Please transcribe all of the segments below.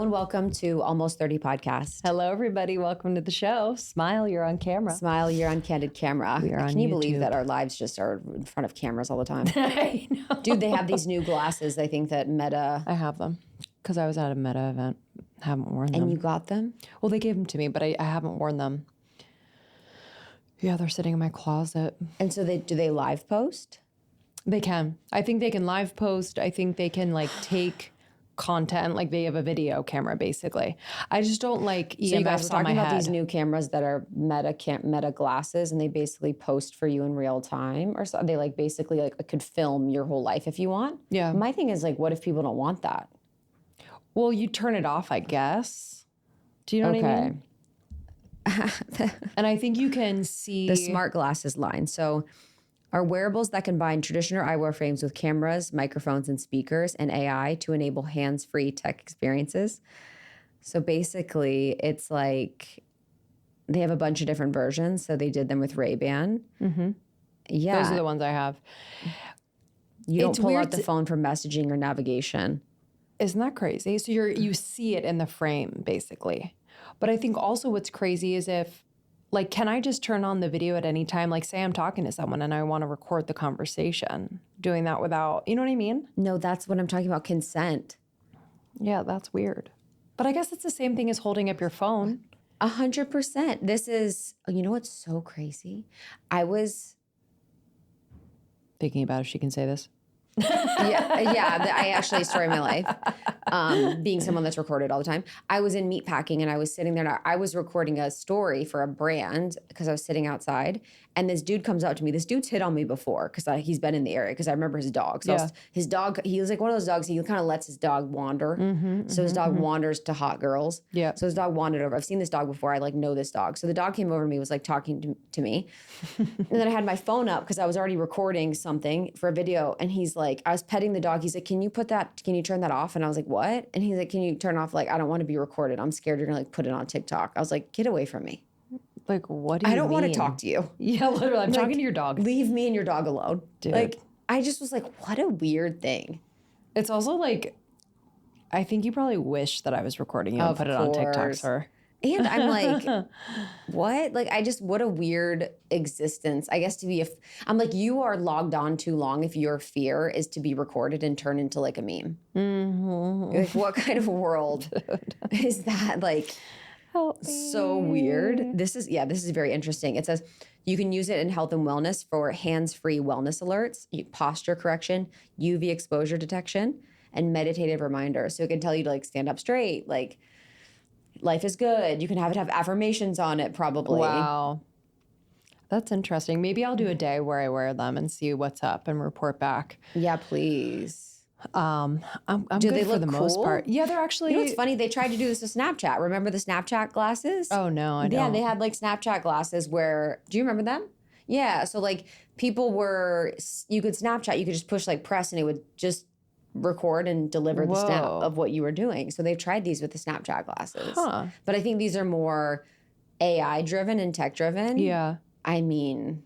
and welcome to Almost 30 Podcast. Hello, everybody. Welcome to the show. Smile, you're on camera. Smile, you're on candid camera. We are on Can you YouTube. believe that our lives just are in front of cameras all the time? I know. Dude, they have these new glasses. I think that Meta... I have them because I was at a Meta event. Haven't worn them. And you got them? Well, they gave them to me, but I haven't worn them. Yeah, they're sitting in my closet. And so do they live post? They can. I think they can live post. I think they can like take content, like they have a video camera basically. I just don't like EMFs So you guys were on my talking about head. these new cameras that are Meta glasses, and they basically post for you in real time, or so they like basically like could film your whole life if you want. Yeah. My thing is like, what if people don't want that? Well, you turn it off, I guess. Do you know what I mean? And I think you can see The smart glasses line. So are wearables that combine traditional eyewear frames with cameras, microphones, and speakers, and AI to enable hands-free tech experiences. So basically, it's like they have a bunch of different versions. So they did them with Ray-Ban. Mm-hmm. Yeah. Those are the ones I have. You don't It's pull weird out the phone for messaging or navigation. Isn't that crazy? So you see it in the frame, basically. But I think also what's crazy is if, like, can I just turn on the video at any time? Like, say I'm talking to someone and I want to record the conversation, doing that without, you know what I mean? No, that's what I'm talking about, consent. Yeah, that's weird. But I guess it's the same thing as holding up your phone. 100%. This is, you know what's so crazy? I was... Thinking about if she can say this. I actually story of my life, being someone that's recorded all the time. I was in meatpacking and I was sitting there and I was recording a story for a brand because I was sitting outside, and this dude comes up to me. This dude's hit on me before because he's been in the area because I remember his dog. So his dog, he was like one of those dogs, he kind of lets his dog wander. So his dog wanders to hot girls. Yeah. So his dog wandered over. I've seen this dog before. I like know this dog. So the dog came over to me, was like talking to me. And then I had my phone up because I was already recording something for a video, and he's like, I was petting the dog. He's like, can you turn that off? And I was like, what? And he's like, can you turn off, like, I don't want to be recorded. I'm scared you're gonna like put it on TikTok. I was like, get away from me. Like, what do you I don't mean? want to talk to you. Yeah, literally. I'm talking to your dog. Leave me and your dog alone. Dude. Like, I just was like, what a weird thing. It's also like, I think you probably wish that I was recording you and put it on TikTok, sir. And I'm like, what? Like, what a weird existence. I guess I'm like, you are logged on too long if your fear is to be recorded and turn into like a meme. Mm-hmm. Like, what kind of world is that? Like, so weird. This is very interesting. It says you can use it in health and wellness for hands-free wellness alerts, posture correction, UV exposure detection, and meditative reminders. So it can tell you to like stand up straight, like life is good. You can have affirmations on it probably. Wow. That's interesting. Maybe I'll do a day where I wear them and see what's up and report back. Yeah, please. I'm Do good they for look the cool? most part. Yeah, they're actually... You know what's funny? They tried to do this with Snapchat. Remember the Snapchat glasses? Oh, no, I don't. Yeah, they had like Snapchat glasses where... Do you remember them? Yeah, so like people were... You could Snapchat, you could just push like press and it would just record and deliver the snap of what you were doing. So they've tried these with the Snapchat glasses. Huh. But I think these are more AI-driven and tech-driven. Yeah. I mean...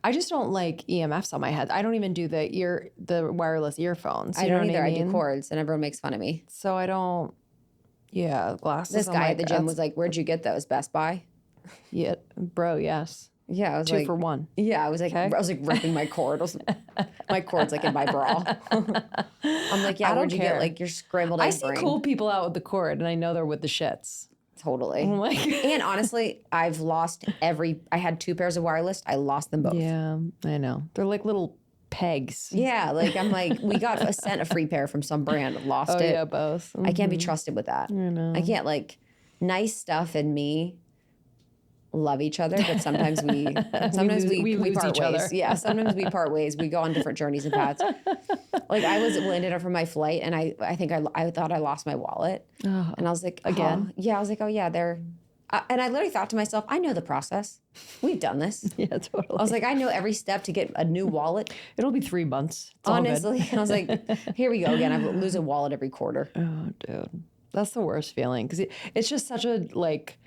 I just don't like EMFs on my head. I don't even do the wireless earphones. I don't either. I do cords, and everyone makes fun of me. So I don't. Yeah, glasses. This guy at the gym was like, "Where'd you get those? Best Buy?" Yeah, bro. Yes. Yeah, I was 2 like, for 1. Yeah, I was like, ripping my cord. My cord's like in my bra. I'm like, yeah, where'd you get like your scrambled egg brain? I see cool people out with the cord, and I know they're with the shits. Totally. Like, and honestly, I've lost I had 2 pairs of wireless. I lost them both. Yeah, I know. They're like little pegs. Yeah, like I'm like, we got sent a free pair from some brand. Lost it. Yeah, both. I can't be trusted with that. I know. I can't, like, nice stuff and me love each other, but sometimes we lose part each ways. other. Yeah, sometimes we part ways. We go on different journeys and paths. Like I was landed up from my flight, and I think I thought I lost my wallet, and I was like, again? Yeah, I was like, oh yeah, they're. And I literally thought to myself, I know the process. We've done this. Yeah, totally. I was like, I know every step to get a new wallet. It'll be 3 months. It's all good. Honestly, I was like, here we go again. I lose a wallet every quarter. Oh, dude, that's the worst feeling because it's just such a like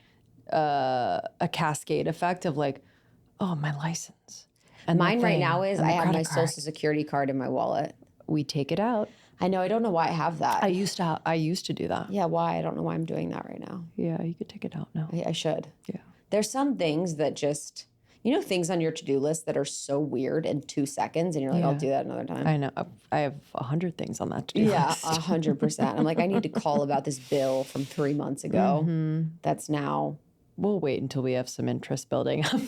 a cascade effect of like, oh, my license. And mine right now is and I the have my credit card. Social Security card in my wallet. We take it out. I know. I don't know why I have that. I used to do that. Yeah, why? I don't know why I'm doing that right now. Yeah, you could take it out now. I should. Yeah. There's some things that just, things on your to-do list that are so weird in 2 seconds, and you're like, I'll do that another time. I know. I have 100 things on that to-do Yeah, list. 100%. I'm like, I need to call about this bill from 3 months ago. That's now. We'll wait until we have some interest building up.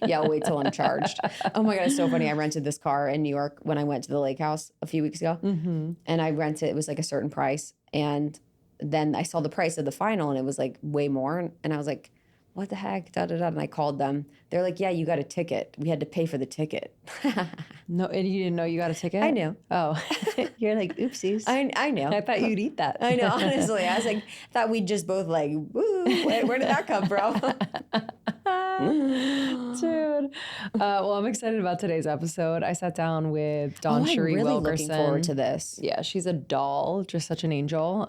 Yeah, I'll wait till I'm charged. Oh my God, it's so funny. I rented this car in New York when I went to the lake house a few weeks ago. And I rented, it was like a certain price. And then I saw the price of the final and it was like way more. And I was like, what the heck? Da, da, da. And I called them. They're like, yeah, you got a ticket. We had to pay for the ticket. No, and you didn't know you got a ticket? I knew. Oh, you're like, oopsies. I know. I thought you'd eat that. I know, honestly. I was like, thought we'd just both like, woo, where did that come from? Dude. Well, I'm excited about today's episode. I sat down with DawnCheré I'm really Wilkerson. looking forward to this. Yeah, she's a doll, just such an angel.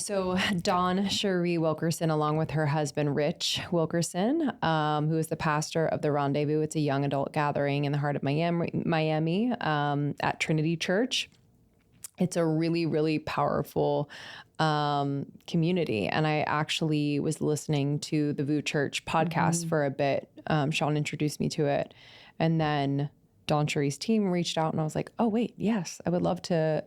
So DawnCheré Wilkerson, along with her husband, Rich Wilkerson, who is the pastor of the Rendezvous. It's a young adult gathering in the heart of Miami at Trinity Church. It's a really, really powerful community. And I actually was listening to the VU Church podcast for a bit. Sean introduced me to it. And then DawnCheré's team reached out and I was like, oh wait, yes, I would love to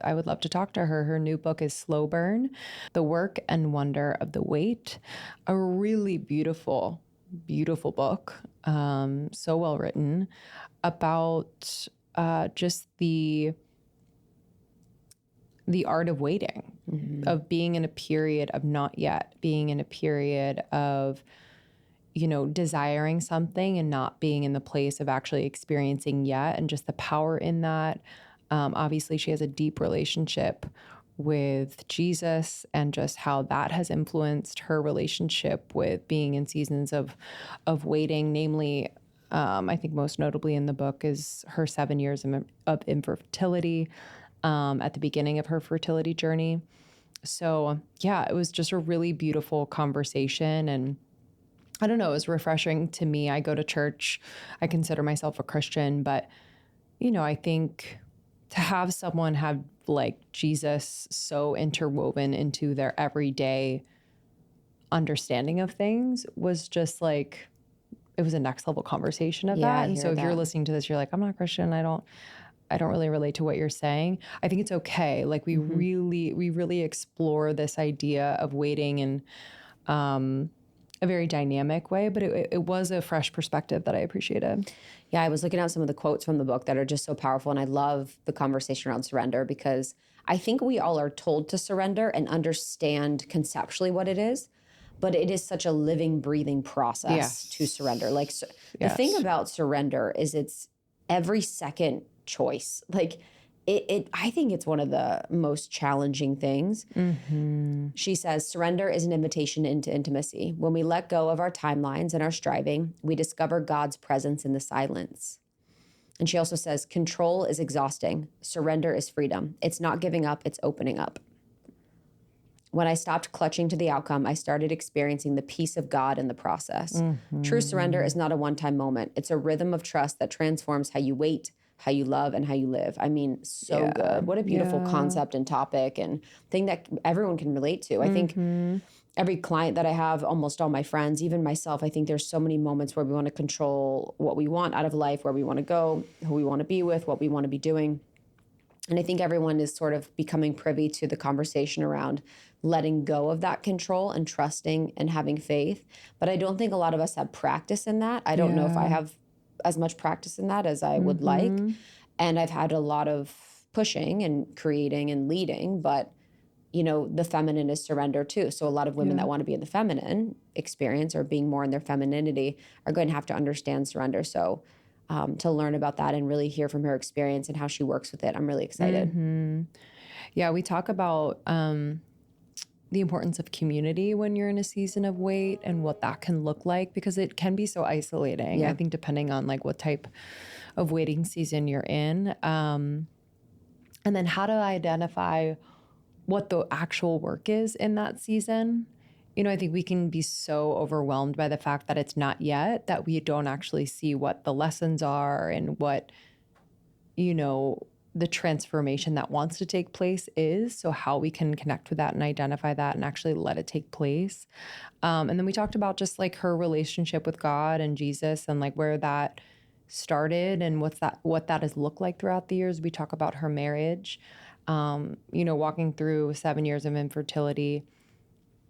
talk to her. Her new book is Slow Burn, The Work and Wonder of the Wait. A really beautiful, beautiful book. So well written about just the art of waiting, of being in a period of not yet, being in a period of desiring something and not being in the place of actually experiencing yet, and just the power in that. Obviously, she has a deep relationship with Jesus and just how that has influenced her relationship with being in seasons of waiting. Namely, I think most notably in the book is her 7 years of infertility at the beginning of her fertility journey. So yeah, it was just a really beautiful conversation, and I don't know, it was refreshing to me. I go to church. I consider myself a Christian, but, I think to have someone have like Jesus so interwoven into their everyday understanding of things was just like, it was a next level conversation of that. And so if you're listening to this, you're like, I'm not Christian. I don't really relate to what you're saying. I think it's okay. Like we really explore this idea of waiting in a very dynamic way, but it was a fresh perspective that I appreciated. Yeah, I was looking at some of the quotes from the book that are just so powerful. And I love the conversation around surrender because I think we all are told to surrender and understand conceptually what it is, but it is such a living, breathing process to surrender. Like the thing about surrender is it's every second choice. Like I think it's one of the most challenging things. She says, surrender is an invitation into intimacy. When we let go of our timelines and our striving, we discover God's presence in the silence. And she also says, control is exhausting. Surrender is freedom. It's not giving up, it's opening up. When I stopped clutching to the outcome, I started experiencing the peace of God in the process. True surrender is not a one-time moment. It's a rhythm of trust that transforms how you wait, how you love, and how you live. I mean, so good. What a beautiful concept and topic and thing that everyone can relate to. I think every client that I have, almost all my friends, even myself, I think there's so many moments where we want to control what we want out of life, where we want to go, who we want to be with, what we want to be doing. And I think everyone is sort of becoming privy to the conversation around letting go of that control and trusting and having faith. But I don't think a lot of us have practice in that. I don't know if I have as much practice in that as I would like. And I've had a lot of pushing and creating and leading, but the feminine is surrender too. So a lot of women that want to be in the feminine experience or being more in their femininity are going to have to understand surrender. So to learn about that and really hear from her experience and how she works with it, I'm really excited. Yeah, we talk about the importance of community when you're in a season of wait and what that can look like, because it can be so isolating. I think depending on like what type of waiting season you're in. And then how to identify what the actual work is in that season. I think we can be so overwhelmed by the fact that it's not yet, that we don't actually see what the lessons are and what, the transformation that wants to take place is, so how we can connect with that and identify that and actually let it take place. And then we talked about just like her relationship with God and Jesus and like where that started and what that has looked like throughout the years. We talk about her marriage, walking through 7 years of infertility.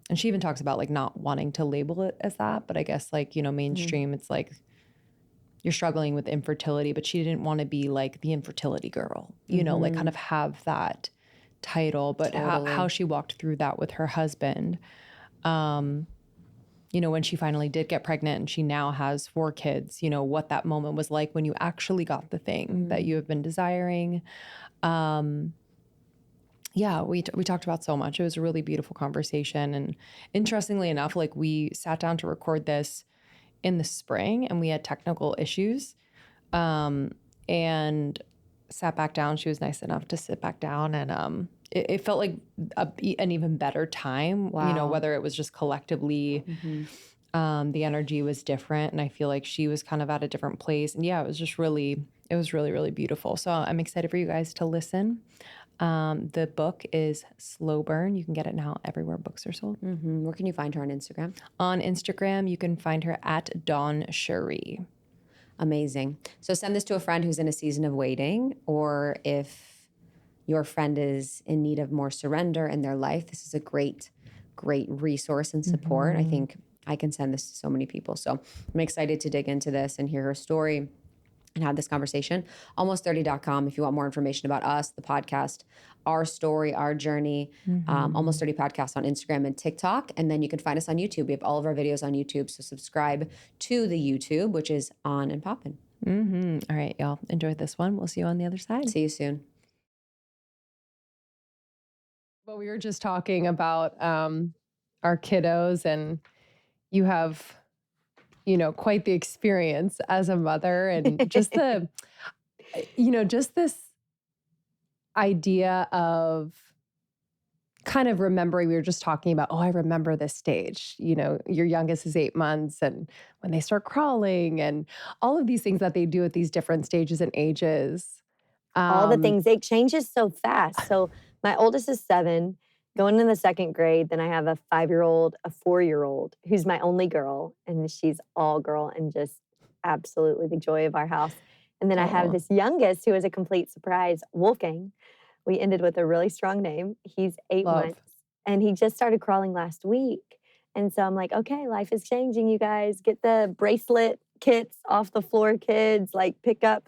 And she even talks about like not wanting to label it as that, but I guess like, mainstream, it's like you're struggling with infertility, but she didn't want to be like the infertility girl, like kind of have that title, but how she walked through that with her husband. When she finally did get pregnant and she now has 4 kids, what that moment was like when you actually got the thing that you have been desiring. We talked about so much. It was a really beautiful conversation. And interestingly enough, like we sat down to record this in the spring and we had technical issues, and sat back down. She was nice enough to sit back down, and it felt like an even better time. Wow. Whether it was just collectively, the energy was different, and I feel like she was kind of at a different place. And it was really, really beautiful. So I'm excited for you guys to listen. The book is Slow Burn. You can get it now everywhere books are sold. Where can you find her on Instagram? On Instagram, you can find her at DawnCheré. Amazing. So send this to a friend who's in a season of waiting, or if your friend is in need of more surrender in their life, this is a great resource and support. I think I can send this to so many people. So I'm excited to dig into this and hear her story and have this conversation. Almost30.com if you want more information about us, the podcast, our story, our journey. Almost 30 podcasts on Instagram and TikTok. And then you can find us on YouTube. We have all of our videos on YouTube. So subscribe to the YouTube, which is on and poppin'. All right, y'all. Enjoy this one. We'll see you on the other side. See you soon. Well, we were just talking about our kiddos, and you have, quite the experience as a mother, and just just this idea of kind of remembering. We were just talking about, I remember this stage. Your youngest is 8 months, and when they start crawling, and all of these things that they do at these different stages and ages. All the things, it changes so fast. So my oldest is 7, going in the 2nd grade. Then I have a 5-year-old, a 4-year-old, who's my only girl, and she's all girl and just absolutely the joy of our house. And then I have this youngest who is a complete surprise, Wolfgang. We ended with a really strong name. He's 8 months, and he just started crawling last week. And so I'm like, okay, life is changing, you guys. Get the bracelet kits off the floor, kids. Like, pick up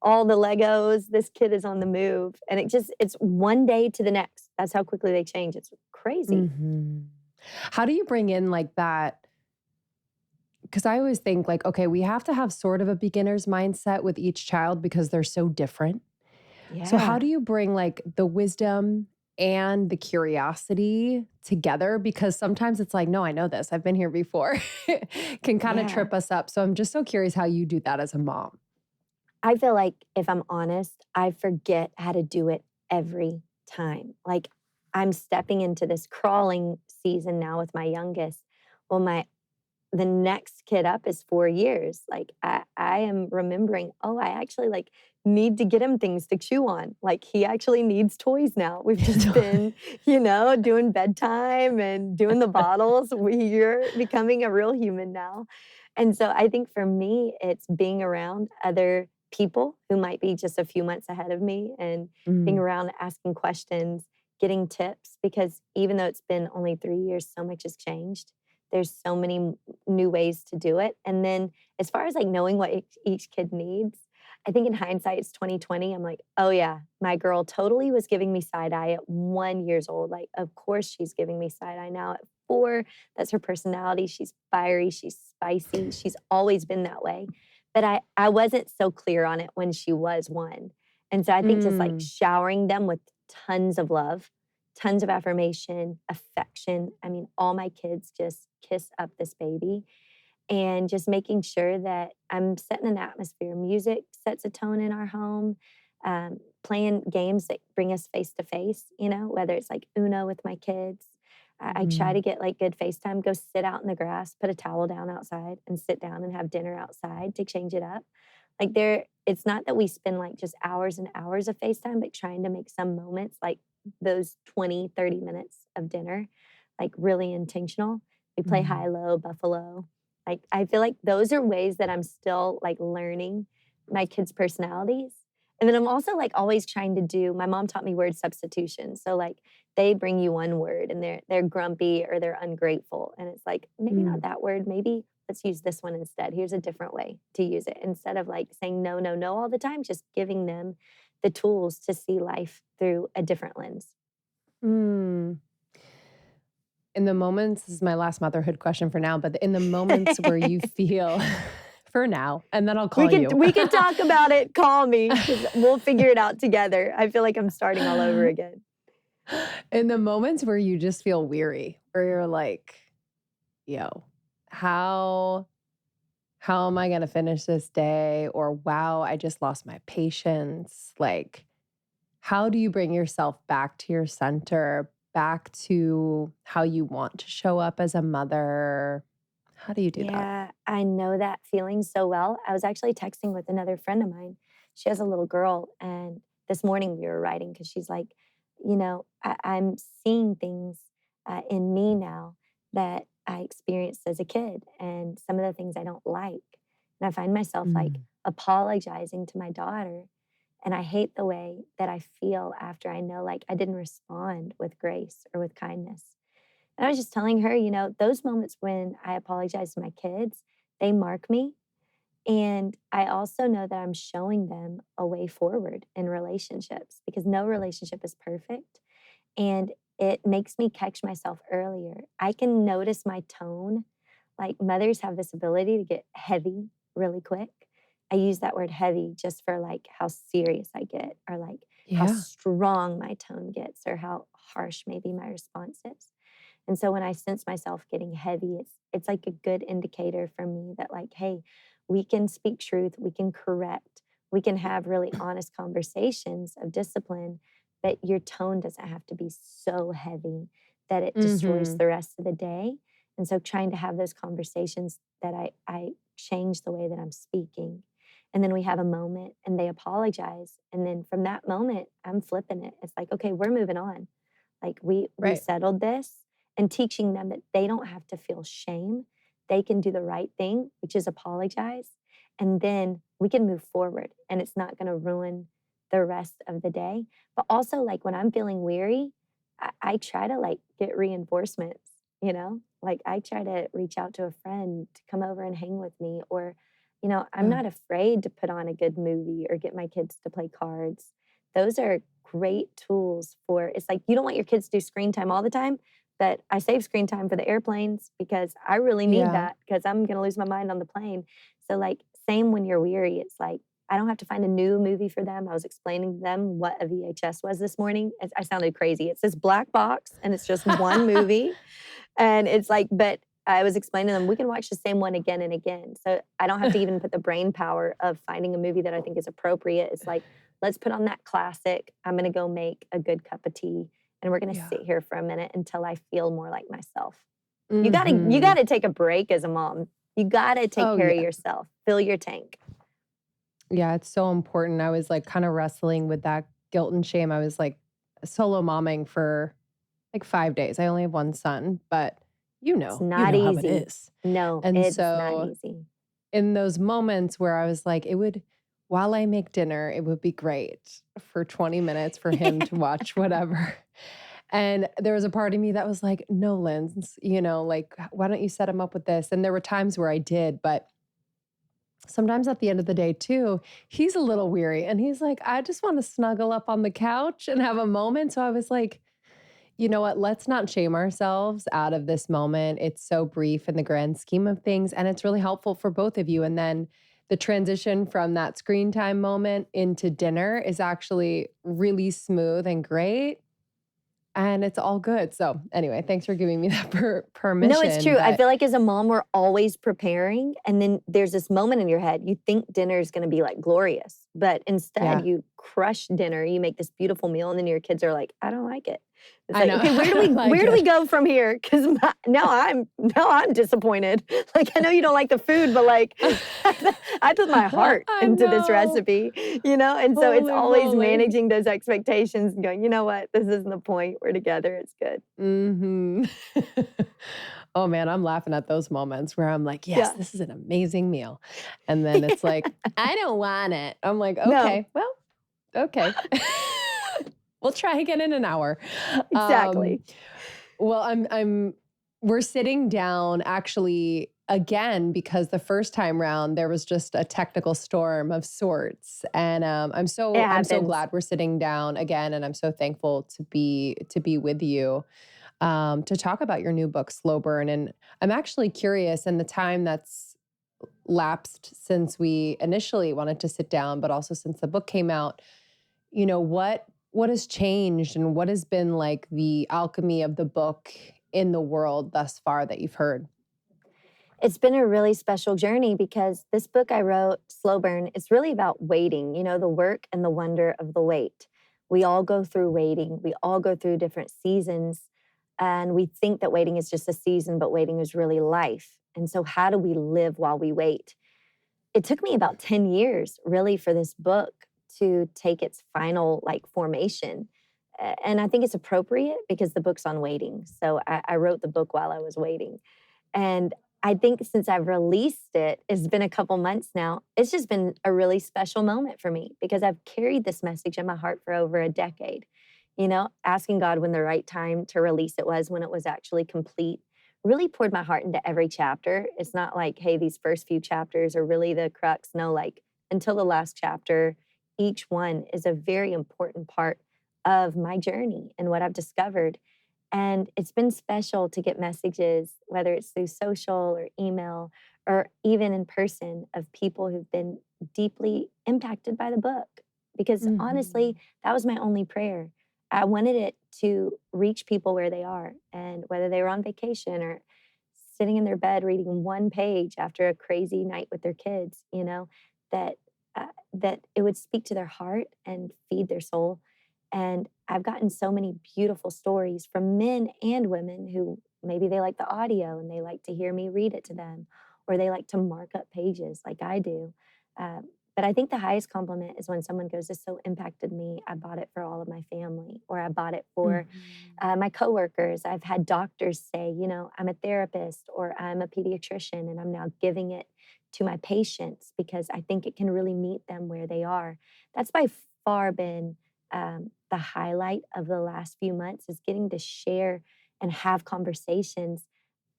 all the Legos. This kid is on the move. And it's one day to the next. That's how quickly they change. It's crazy. How do you bring in like that? Because I always think like, okay, we have to have sort of a beginner's mindset with each child because they're so different. Yeah. So how do you bring like the wisdom and the curiosity together? Because sometimes it's like, no, I know this. I've been here before. Can kind of trip us up. So I'm just so curious how you do that as a mom. I feel like, if I'm honest, I forget how to do it every time. Like, I'm stepping into this crawling season now with my youngest. Well, the next kid up is 4 years. Like, I am remembering, I actually like need to get him things to chew on. Like, he actually needs toys now. We've just been, doing bedtime and doing the bottles. You're becoming a real human now. And so I think for me, it's being around other people who might be just a few months ahead of me, and being around, asking questions, getting tips, because even though it's been only 3 years, so much has changed. There's so many new ways to do it. And then as far as like knowing what each kid needs, I think in hindsight, it's 2020. I'm like, oh yeah, my girl totally was giving me side eye at 1 year old. Like, of course she's giving me side eye now at 4. That's her personality. She's fiery. She's spicy. She's always been that way. But I wasn't so clear on it when she was 1. And so I think just like showering them with tons of love, tons of affirmation, affection. I mean, all my kids just kiss up this baby, and just making sure that I'm setting an atmosphere. Music sets a tone in our home, playing games that bring us face to face, whether it's like Uno with my kids. I try to get like good FaceTime, go sit out in the grass, put a towel down outside and sit down and have dinner outside to change it up. Like it's not that we spend like just hours and hours of FaceTime, but trying to make some moments like those 20, 30 minutes of dinner, like really intentional. We play Mm. high-low, buffalo. Like I feel like those are ways that I'm still like learning my kids' personalities. And then I'm also like always trying to do, my mom taught me word substitution. So like they bring you one word and they're grumpy or they're ungrateful. And it's like, maybe not Mm. that word, maybe let's use this one instead. Here's a different way to use it. Instead of like saying no, no, no all the time, just giving them the tools to see life through a different lens. Mm. In the moments, this is my last motherhood question for now, but in the moments where you feel, for now, and then I'll call you. We can talk about it. Call me because we'll figure it out together. I feel like I'm starting all over again. In the moments where you just feel weary, where you're like, yo, how am I going to finish this day? Or wow, I just lost my patience. Like, how do you bring yourself back to your center, back to how you want to show up as a mother? How do you do that? Yeah, I know that feeling so well. I was actually texting with another friend of mine. She has a little girl, and this morning we were writing because she's like, I'm seeing things in me now that I experienced as a kid, and some of the things I don't like. And I find myself like Mm. apologizing to my daughter. And I hate the way that I feel after I know like I didn't respond with grace or with kindness. And I was just telling her, those moments when I apologize to my kids, they mark me. And I also know that I'm showing them a way forward in relationships because no relationship is perfect. And it makes me catch myself earlier. I can notice my tone. Like mothers have this ability to get heavy really quick. I use that word heavy just for like how serious I get or like how Yeah. strong my tone gets or how harsh maybe my response is. And so when I sense myself getting heavy, it's like a good indicator for me that like, hey, we can speak truth, we can correct, we can have really honest conversations of discipline, but your tone doesn't have to be so heavy that it destroys Mm-hmm. the rest of the day. And so trying to have those conversations that I change the way that I'm speaking. And then we have a moment and they apologize. And then from that moment, I'm flipping it. It's like, okay, we're moving on. Like we Right. settled this and teaching them that they don't have to feel shame. They can do the right thing, which is apologize. And then we can move forward and it's not going to ruin the rest of the day. But also like when I'm feeling weary, I try to like get reinforcements, like I try to reach out to a friend to come over and hang with me or, I'm Yeah. not afraid to put on a good movie or get my kids to play cards. Those are great tools for it's like you don't want your kids to do screen time all the time, but I save screen time for the airplanes because I really need Yeah. that because I'm going to lose my mind on the plane. So like same when you're weary, it's like I don't have to find a new movie for them. I was explaining to them what a VHS was this morning. I sounded crazy. It's this black box and it's just one movie. And it's like, but I was explaining to them, we can watch the same one again and again. So I don't have to even put the brain power of finding a movie that I think is appropriate. It's like, let's put on that classic. I'm going to go make a good cup of tea and we're going to Yeah. sit here for a minute until I feel more like myself. You Mm-hmm. got to take a break as a mom. You got to take Oh, care of yeah. yourself. Fill your tank. Yeah, it's so important. I was like kind of wrestling with that guilt and shame. I was like solo momming for like 5 days. I only have one son, but It's you not know how it easy. is. No, And it's not so easy. in those moments where I was like, while I make dinner, it would be great for 20 minutes for him to watch whatever. And there was a part of me that was like, no, Linz, like, why don't you set him up with this? And there were times where I did, but sometimes at the end of the day too, he's a little weary and he's like, I just want to snuggle up on the couch and have a moment. So I was like, you know what? Let's not shame ourselves out of this moment. It's so brief in the grand scheme of things, and it's really helpful for both of you. And then the transition from that screen time moment into dinner is actually really smooth and great, and it's all good. So anyway, thanks for giving me that No, it's permission. true. I But feel like as a mom, we're always preparing. And then there's this moment in your head, you think dinner is going to be like glorious, but instead yeah, you crush dinner, you make this beautiful meal, and then your kids are like, I don't like it. It's I like, know. okay, where do we go from here? Because now I'm disappointed. Like, I know you don't like the food, but like, I put my heart I into this know. recipe, And so it's Holy always moly. managing those expectations and going, you know what? This isn't the point. We're together. It's good. Mm-hmm. Oh man, I'm laughing at those moments where I'm like, yes, Yeah. this is an amazing meal. And then it's like, I don't want it. I'm like, No, okay, well, okay. We'll try again in an hour. Um, exactly. well, we're sitting down actually again because the first time round there was just a technical storm of sorts, and It I'm so happens. glad we're sitting down again, and I'm so thankful to be with you to talk about your new book, Slow Burn. And I'm actually curious in the time that's lapsed since we initially wanted to sit down, but also since the book came out, what has changed and what has been like the alchemy of the book in the world thus far that you've heard? It's been a really special journey because this book I wrote, Slow Burn, it's really about waiting, the work and the wonder of the wait. We all go through waiting. We all go through different seasons. And we think that waiting is just a season, but waiting is really life. And so, how do we live while we wait? It took me about 10 years, really, for this book to take its final formation. And I think it's appropriate because the book's on waiting. So, I wrote the book while I was waiting. And I think since I've released it, it's been a couple months now, it's just been a really special moment for me because I've carried this message in my heart for over a decade. Asking God when the right time to release it was, when it was actually complete, really poured my heart into every chapter. It's not like, hey, these first few chapters are really the crux. No, until the last chapter, each one is a very important part of my journey and what I've discovered. And it's been special to get messages, whether it's through social or email or even in person, of people who've been deeply impacted by the book. Because honestly, that was my only prayer. I wanted it to reach people where they are, and whether they were on vacation or sitting in their bed reading one page after a crazy night with their kids, that that it would speak to their heart and feed their soul. And I've gotten so many beautiful stories from men and women who maybe they like the audio and they like to hear me read it to them, or they like to mark up pages like I do. Uh, but I think the highest compliment is when someone goes, "This so impacted me. I bought it for all of my family," or "I bought it for my coworkers." I've had doctors say, "I'm a therapist," or "I'm a pediatrician, and I'm now giving it to my patients because I think it can really meet them where they are." That's by far been the highlight of the last few months, is getting to share and have conversations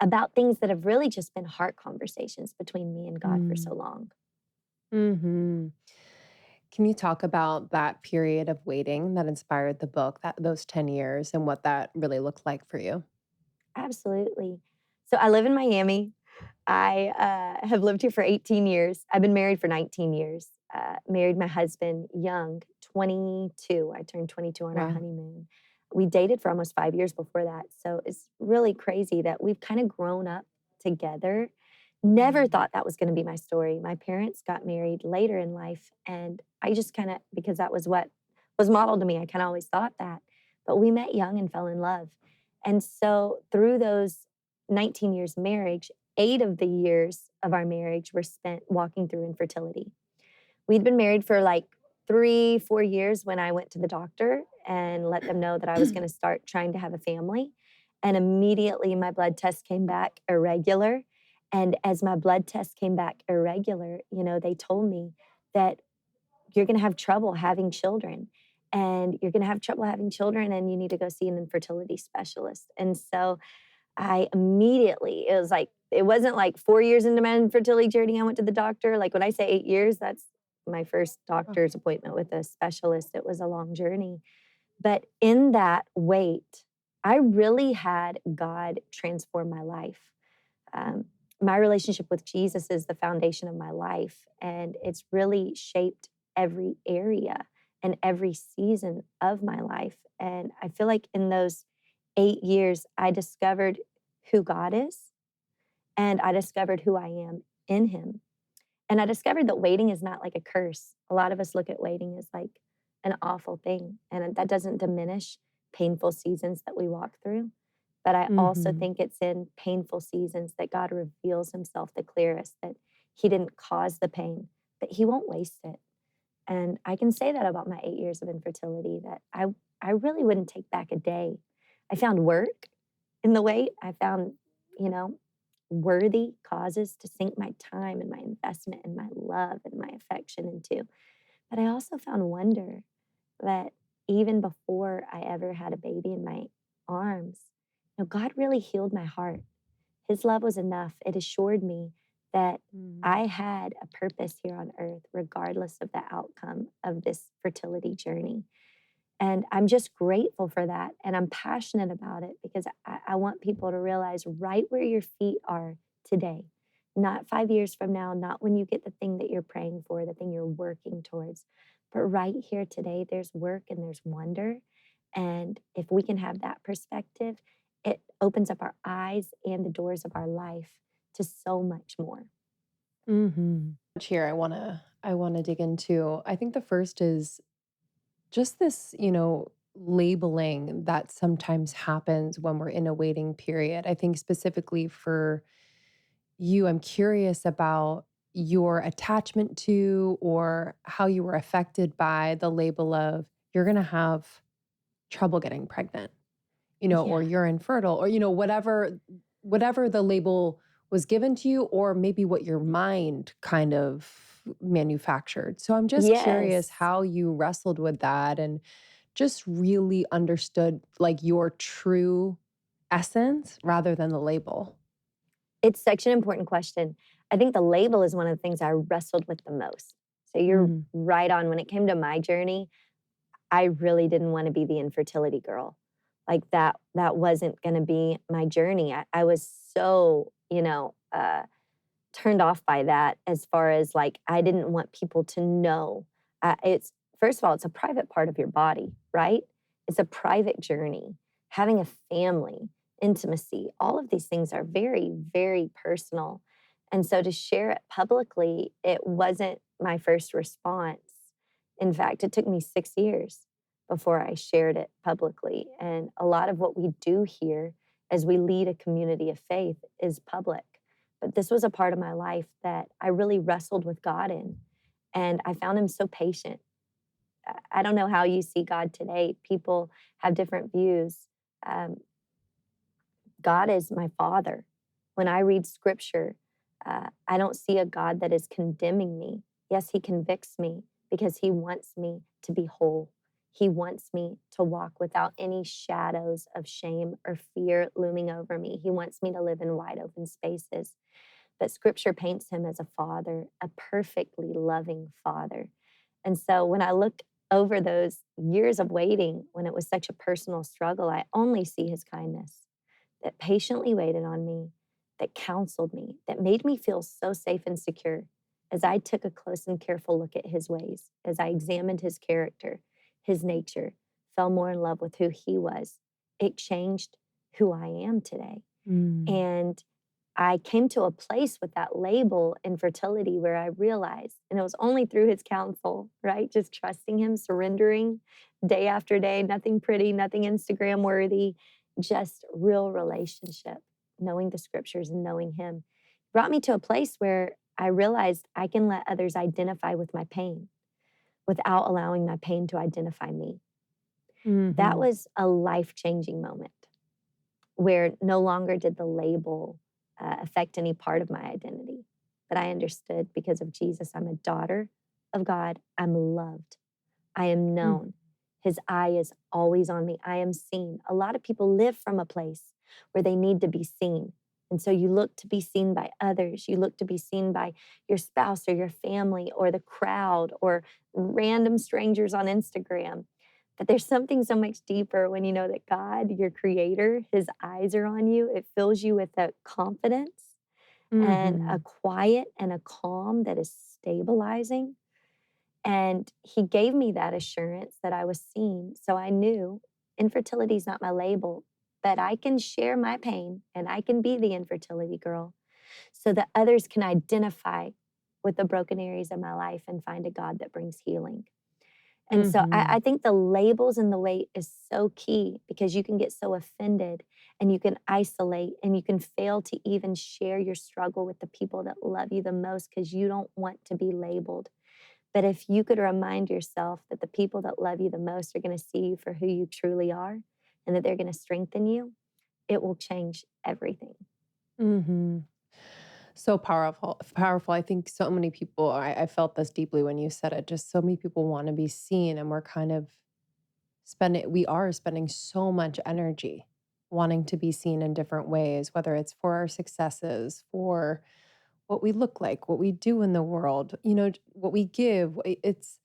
about things that have really just been heart conversations between me and God for so long. Mm-hmm. Can you talk about that period of waiting that inspired the book, those 10 years, and what that really looked like for you? Absolutely. So I live in Miami. I have lived here for 18 years. I've been married for 19 years. Married my husband young, 22. I turned 22 on our Wow. honeymoon. We dated for almost 5 years before that. So it's really crazy that we've kind of grown up together. Never thought that was going to be my story. My parents got married later in life, and I just kind of, because that was what was modeled to me, I kind of always thought that. But we met young and fell in love. And so through those 19 years marriage, 8 of the years of our marriage were spent walking through infertility. We'd been married for 3, 4 years when I went to the doctor and let them know that I was going to start trying to have a family. And immediately my blood test came back irregular. And as my blood test came back irregular, they told me that you're going to have trouble having children. And you're going to have trouble having children, and you need to go see an infertility specialist. And so I immediately, it wasn't 4 years into my infertility journey, I went to the doctor. Like when I say 8 years, that's my first doctor's appointment with a specialist. It was a long journey. But in that wait, I really had God transform my life. Um, my relationship with Jesus is the foundation of my life, and it's really shaped every area and every season of my life. And I feel like in those 8 years, I discovered who God is, and I discovered who I am in Him. And I discovered that waiting is not like a curse. A lot of us look at waiting as like an awful thing, and that doesn't diminish painful seasons that we walk through. But I also Mhm. think it's in painful seasons that God reveals himself the clearest, that he didn't cause the pain, that he won't waste it. And I can say that about my 8 years of infertility, that I really wouldn't take back a day. I found work in the wait. I found, you know, worthy causes to sink my time and my investment and my love and my affection into. But I also found wonder that even before I ever had a baby in my arms, God really healed my heart. His love was enough. It assured me that Mm. I had a purpose here on earth, regardless of the outcome of this fertility journey. And I'm just grateful for that. And I'm passionate about it because I want people to realize right where your feet are today, not 5 years from now, not when you get the thing that you're praying for, the thing you're working towards, but right here today, there's work and there's wonder. And if we can have that perspective, it opens up our eyes and the doors of our life to so much more. Mhm. Here I wanna dig into. I think the first is just this, labeling that sometimes happens when we're in a waiting period. I think specifically for you, I'm curious about your attachment to or how you were affected by the label of you're going to have trouble getting pregnant, or Yeah. you're infertile or whatever the label was given to you or maybe what your mind kind of manufactured. So I'm just curious Yes. how you wrestled with that and just really understood like your true essence rather than the label. It's such an important question. I think the label is one of the things I wrestled with the most. So you're Mhm. right on. When it came to my journey, I really didn't want to be the infertility girl. Like that wasn't going to be my journey. I was so, turned off by that as far as like I didn't want people to know. It's first of all, it's a private part of your body, right? It's a private journey. Having a family, intimacy, all of these things are very, very personal. And so to share it publicly, it wasn't my first response. In fact, it took me 6 years before I shared it publicly. And a lot of what we do here as we lead a community of faith is public. But this was a part of my life that I really wrestled with God in. And I found him so patient. I don't know how you see God today. People have different views. Um, God is my father. When I read scripture, I don't see a God that is condemning me. Yes, he convicts me because he wants me to be whole. He wants me to walk without any shadows of shame or fear looming over me. He wants me to live in wide open spaces. But scripture paints him as a father, a perfectly loving father. And so when I look over those years of waiting, when it was such a personal struggle, I only see his kindness that patiently waited on me, that counseled me, that made me feel so safe and secure as I took a close and careful look at his ways, as I examined his character, his nature, fell more in love with who he was. It changed who I am today. Mm. And I came to a place with that label infertility where I realized, and it was only through his counsel, right? Just trusting him, surrendering day after day, nothing pretty, nothing Instagram worthy, just real relationship, knowing the scriptures and knowing him brought me to a place where I realized I can let others identify with my pain without allowing my pain to identify me. That Mhm. was a life changing moment where no longer did the label affect any part of my identity. But I understood because of Jesus, I'm a daughter of God. I'm loved. I am Mm. known. His eye is always on me. I am seen. A lot of people live from a place where they need to be seen. And so you look to be seen by others. You look to be seen by your spouse or your family or the crowd or random strangers on Instagram. But there's something so much deeper when you know that God, your creator, his eyes are on you. It fills you with a confidence and a Mhm. quiet and a calm that is stabilizing. And he gave me that assurance that I was seen. So I knew infertility is not my label, but I can share my pain and I can be the infertility girl so that others can identify with the broken areas of my life and find a God that brings healing. And so Mm-hmm. I think the labels and the weight is so key, because you can get so offended and you can isolate and you can fail to even share your struggle with the people that love you the most because you don't want to be labeled. But if you could remind yourself that the people that love you the most are going to see you for who you truly are and that they're going to strengthen you, it will change everything. Mm-hmm. So powerful, powerful. I think so many people, I felt this deeply when you said it, just so many people want to be seen, and we are spending so much energy wanting to be seen in different ways, whether it's for our successes, for what we look like, what we do in the world, what we give. It's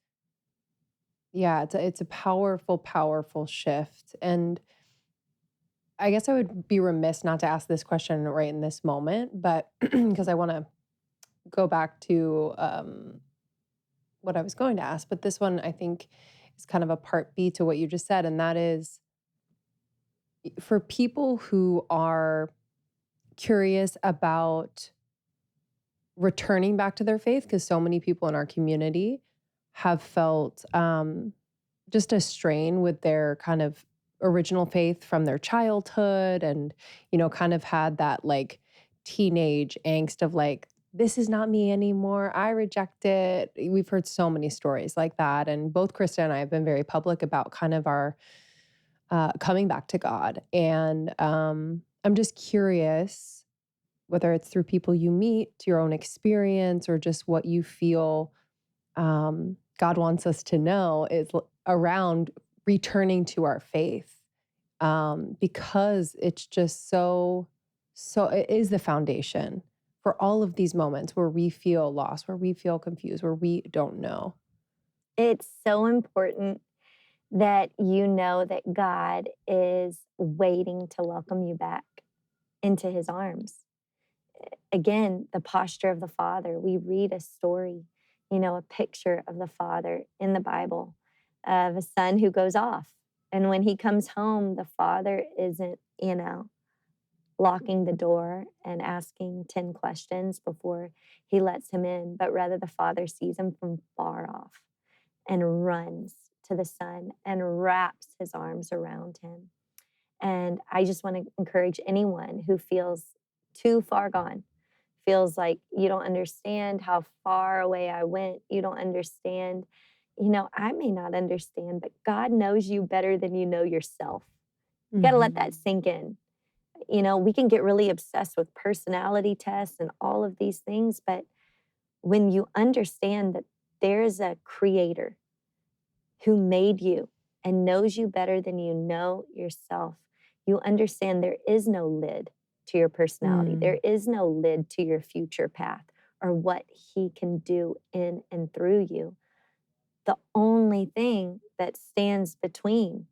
a powerful, powerful shift. And I guess I would be remiss not to ask this question right in this moment, but because I want to go back to what I was going to ask. But this one, I think, is kind of a part B to what you just said. And that is, for people who are curious about returning back to their faith, because so many people in our community have felt just a strain with their kind of original faith from their childhood, and kind of had that like teenage angst of like, this is not me anymore, I reject it. We've heard so many stories like that, and both Krista and I have been very public about kind of our coming back to God. And I'm just curious, whether it's through people you meet, your own experience, or just what you feel God wants us to know, is around returning to our faith, because it's just it is the foundation for all of these moments where we feel lost, where we feel confused, where we don't know. It's so important that you know that God is waiting to welcome you back into his arms. Again, the posture of the Father. We read a story, a picture of the Father in the Bible of a son who goes off. And when he comes home, the Father isn't, locking the door and asking 10 questions before he lets him in, but rather the Father sees him from far off and runs to the Son and wraps his arms around him. And I just want to encourage anyone who feels too far gone, feels like you don't understand how far away I went, you don't understand. I may not understand, but God knows you better than you know yourself. You got to let that sink in. We can get really obsessed with personality tests and all of these things, but when you understand that there's a creator who made you and knows you better than you know yourself, you understand there is no lid to your personality. There is no lid to your future path or what he can do in and through you. The only thing that stands between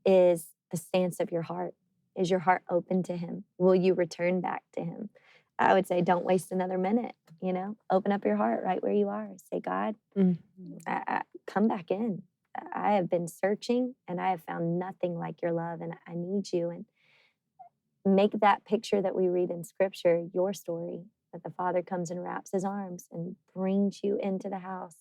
is the stance of your heart. Is your heart open to him? Will you return back to him? I would say don't waste another minute, open up your heart right where you are. Say, God, come back in. I have been searching and I have found nothing like your love, and I need you. And make that picture that we read in scripture your story, that the Father comes and wraps his arms and brings you into the house,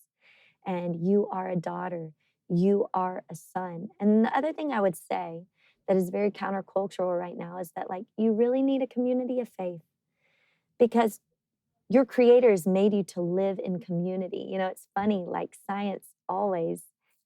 and you are a daughter, you are a son. And the other thing I would say that is very countercultural right now is that, like, you really need a community of faith, because your creator has made you to live in community. It's funny, like science always,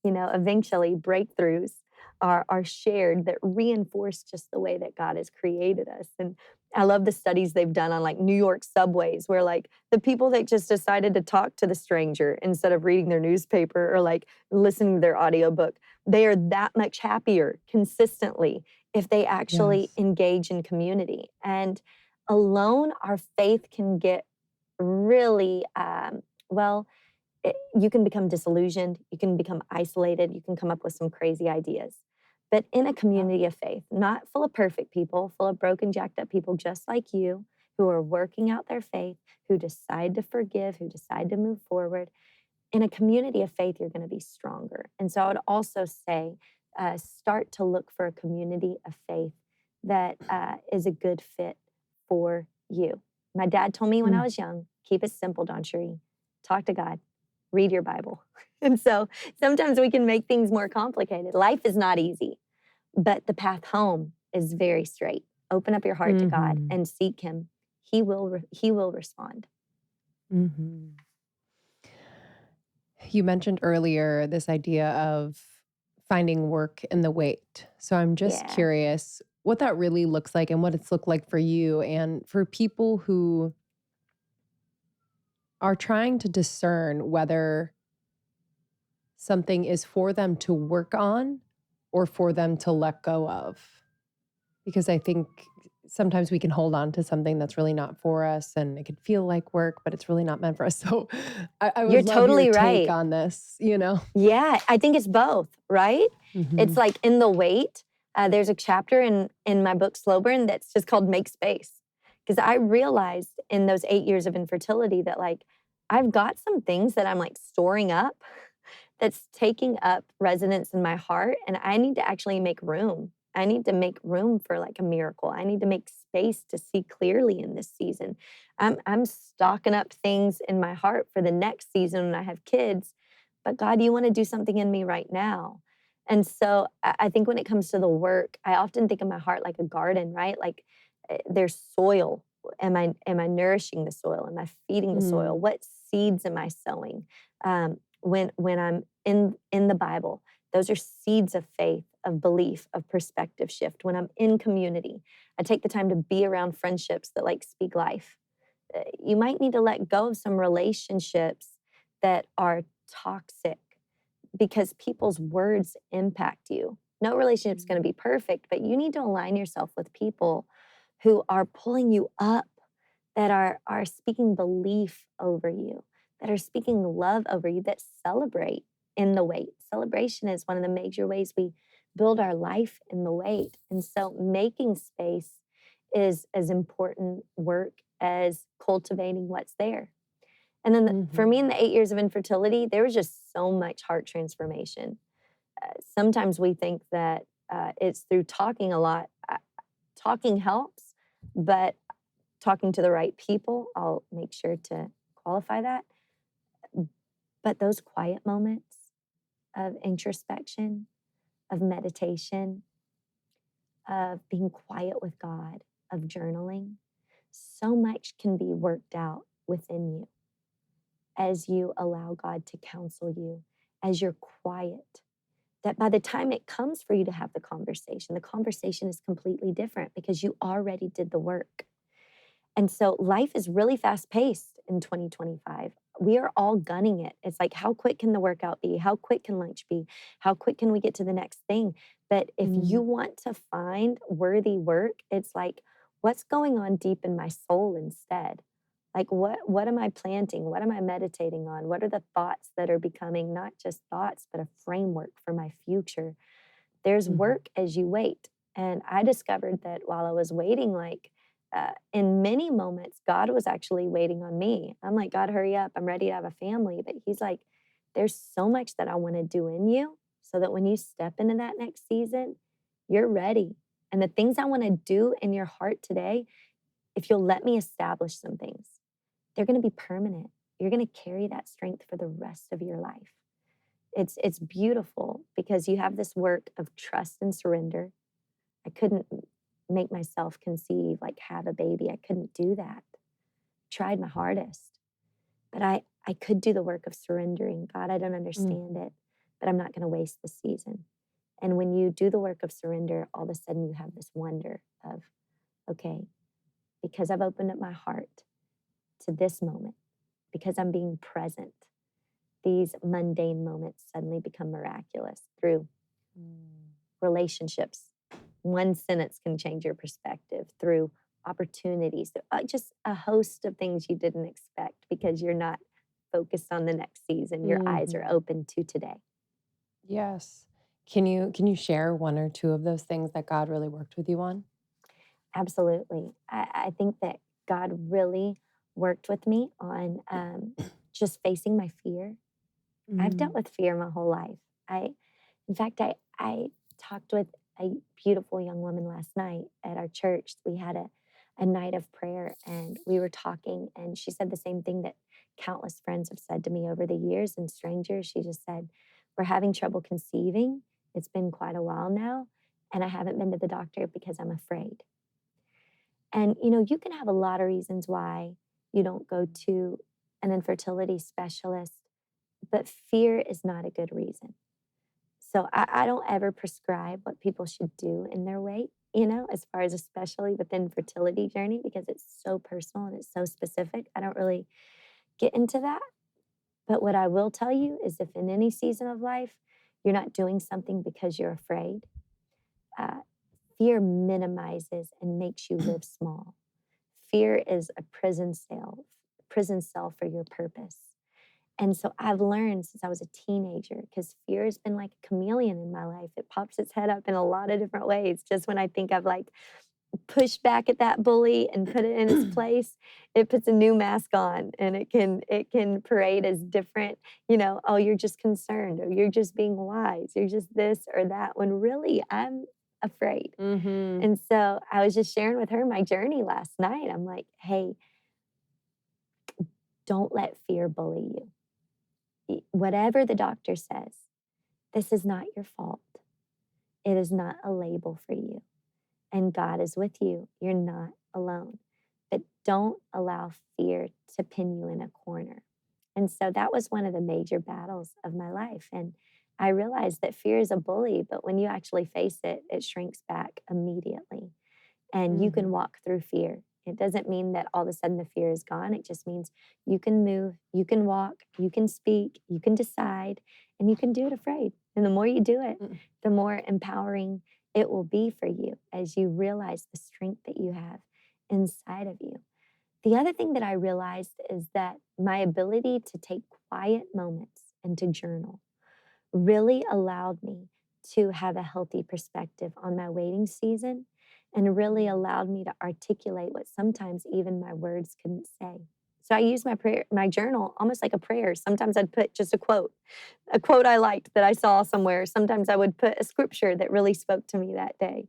eventually breakthroughs are shared that reinforce just the way that God has created us. And I love the studies they've done on like New York subways, where like the people that just decided to talk to the stranger instead of reading their newspaper or like listening to their audiobook, they are that much happier consistently if they actually Yes. engage in community. And alone, our faith can get really, you can become disillusioned, you can become isolated, you can come up with some crazy ideas. But in a community of faith, not full of perfect people, full of broken, jacked up people just like you, who are working out their faith, who decide to forgive, who decide to move forward, in a community of faith, you're going to be stronger. And so I would also say, start to look for a community of faith that is a good fit for you. My dad told me when I was young, keep it simple, DawnCheré. Talk to God. read your Bible. And so sometimes we can make things more complicated. Life is not easy, but the path home is very straight. Open up your heart to God and seek him. He will respond. Mm-hmm. You mentioned earlier this idea of finding work in the wait. So I'm just Yeah. curious what that really looks like and what it's looked like for you and for people who are trying to discern whether something is for them to work on or for them to let go of. Because I think sometimes we can hold on to something that's really not for us and it could feel like work, but it's really not meant for us. So I You're would love your totally take right. on this, you know? Yeah, I think it's both, right? It's like in the wait. There's a chapter in my book, Slow Burn, that's just called Make Space. Because I realized in those 8 years of infertility that like, I've got some things that I'm like storing up that's taking up residence in my heart. And I need to actually make room. I need to make room for like a miracle. I need to make space to see clearly in this season. I'm stocking up things in my heart for the next season when I have kids. But God, you want to do something in me right now. And so I think when it comes to the work, I often think of my heart like a garden, right? Like there's soil. Am I nourishing the soil? Am I feeding the soil? What seeds am I sowing? When I'm in the Bible, those are seeds of faith, of belief, of perspective shift. When I'm in community, I take the time to be around friendships that like speak life. You might need to let go of some relationships that are toxic because people's words impact you. No relationship is going to be perfect, but you need to align yourself with people who are pulling you up, that are speaking belief over you, that are speaking love over you, that celebrate in the wait. Celebration is one of the major ways we build our life in the wait. And so making space is as important work as cultivating what's there. And then for me, in the 8 years of infertility, there was just so much heart transformation. Sometimes we think that it's through talking a lot. Talking helps, but talking to the right people, I'll make sure to qualify that. But those quiet moments of introspection, of meditation, of being quiet with God, of journaling, so much can be worked out within you as you allow God to counsel you, as you're quiet, that by the time it comes for you to have the conversation is completely different because you already did the work. And so life is really fast paced in 2025. We are all gunning it. It's like, how quick can the workout be? How quick can lunch be? How quick can we get to the next thing? But if you want to find worthy work, it's like, what's going on deep in my soul instead? Like, what am I planting? What am I meditating on? What are the thoughts that are becoming not just thoughts, but a framework for my future? There's work as you wait. And I discovered that while I was waiting, like in many moments, God was actually waiting on me. I'm like, God, hurry up. I'm ready to have a family. But he's like, there's so much that I want to do in you so that when you step into that next season, you're ready. And the things I want to do in your heart today, if you'll let me establish some things, they're going to be permanent. You're going to carry that strength for the rest of your life. It's beautiful because you have this work of trust and surrender. I couldn't make myself conceive, like have a baby. I couldn't do that. Tried my hardest. But I could do the work of surrendering. God, I don't understand it, but I'm not going to waste the season. And when you do the work of surrender, all of a sudden you have this wonder of, okay, because I've opened up my heart to this moment, because I'm being present, these mundane moments suddenly become miraculous through relationships. One sentence can change your perspective through opportunities, just a host of things you didn't expect because you're not focused on the next season. Your eyes are open to today. Yes. Can you share one or two of those things that God really worked with you on? Absolutely. I think that God really worked with me on just facing my fear. I've dealt with fear my whole life. In fact, I talked with a beautiful young woman last night at our church. We had a night of prayer and we were talking, and she said the same thing, that countless friends have said to me over the years, and strangers, she just said, we're having trouble conceiving. It's been quite a while now, and I haven't been to the doctor because I'm afraid. And, you can have a lot of reasons why you don't go to an infertility specialist, but fear is not a good reason. So I don't ever prescribe what people should do in their weight, as far as especially with the infertility journey, because it's so personal and it's so specific. I don't really get into that. But what I will tell you is if in any season of life you're not doing something because you're afraid, uh, fear minimizes and makes you live small. Fear is a prison cell for your purpose. And so I've learned since I was a teenager, because fear has been like a chameleon in my life. It pops its head up in a lot of different ways. Just when I think I've like pushed back at that bully and put it in its place, it puts a new mask on, and it can parade as different, oh, you're just concerned, or you're just being wise, you're just this or that, when really I'm afraid. Mm-hmm. And so I was just sharing with her my journey last night. I'm like, hey, don't let fear bully you. Whatever the doctor says, this is not your fault. It is not a label for you. And God is with you. You're not alone. But don't allow fear to pin you in a corner. And so that was one of the major battles of my life. And I realized that fear is a bully, but when you actually face it, it shrinks back immediately. And you can walk through fear. It doesn't mean that all of a sudden the fear is gone. It just means you can move, you can walk, you can speak, you can decide, and you can do it afraid. And the more you do it, the more empowering it will be for you as you realize the strength that you have inside of you. The other thing that I realized is that my ability to take quiet moments and to journal really allowed me to have a healthy perspective on my waiting season, and really allowed me to articulate what sometimes even my words couldn't say. So I use my journal almost like a prayer. Sometimes I'd put just a quote I liked that I saw somewhere. Sometimes I would put a scripture that really spoke to me that day.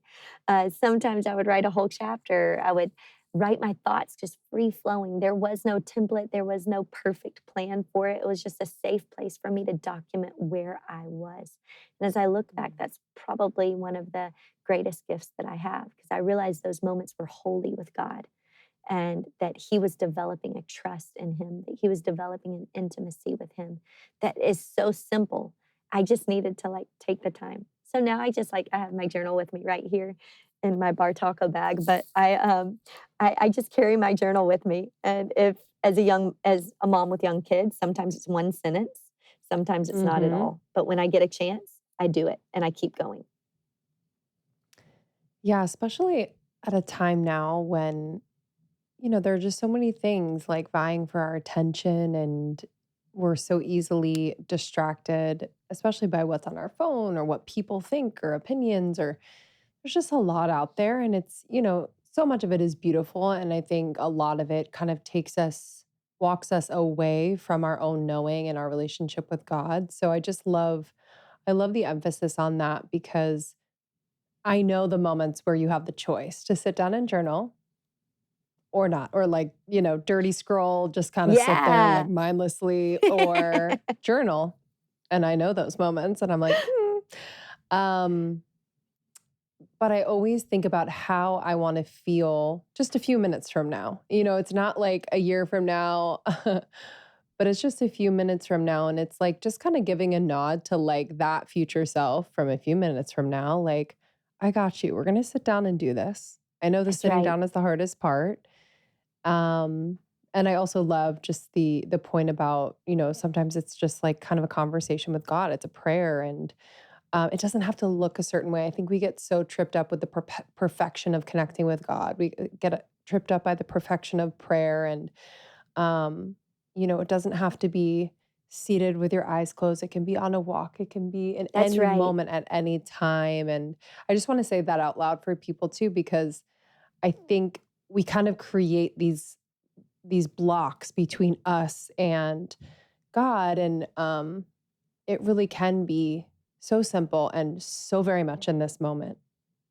Sometimes I would write a whole chapter. I would write my thoughts just free flowing. There was no template. There was no perfect plan for it. It was just a safe place for me to document where I was. And as I look back, that's probably one of the greatest gifts that I have, because I realized those moments were holy with God, and that He was developing a trust in Him, that He was developing an intimacy with Him that is so simple. I just needed to take the time. So now I have my journal with me right here in my bar taco bag, but I just carry my journal with me. And if as a mom with young kids, sometimes it's one sentence, sometimes it's not at all. But when I get a chance, I do it and I keep going. Yeah, especially at a time now when, there are just so many things like vying for our attention, and we're so easily distracted, especially by what's on our phone or what people think or opinions, or there's just a lot out there. And it's, so much of it is beautiful. And I think a lot of it kind of walks us away from our own knowing and our relationship with God. So I love the emphasis on that, because I know the moments where you have the choice to sit down and journal or not, or dirty scroll, just kind of sit there Yeah. mindlessly, or journal. And I know those moments and I'm like, but I always think about how I want to feel just a few minutes from now. It's not like a year from now, but it's just a few minutes from now. And it's like just kind of giving a nod to that future self from a few minutes from now. Like, I got you. We're going to sit down and do this. I know the That's sitting right. down is the hardest part. And I also love just the point about, sometimes it's just kind of a conversation with God. It's a prayer, and it doesn't have to look a certain way. I think we get so tripped up with the perfection of connecting with God. We get tripped up by the perfection of prayer, and it doesn't have to be seated with your eyes closed. It can be on a walk. It can be in That's any right. moment at any time. And I just want to say that out loud for people too, because I think we kind of create these blocks between us and God, and it really can be so simple and so very much in this moment.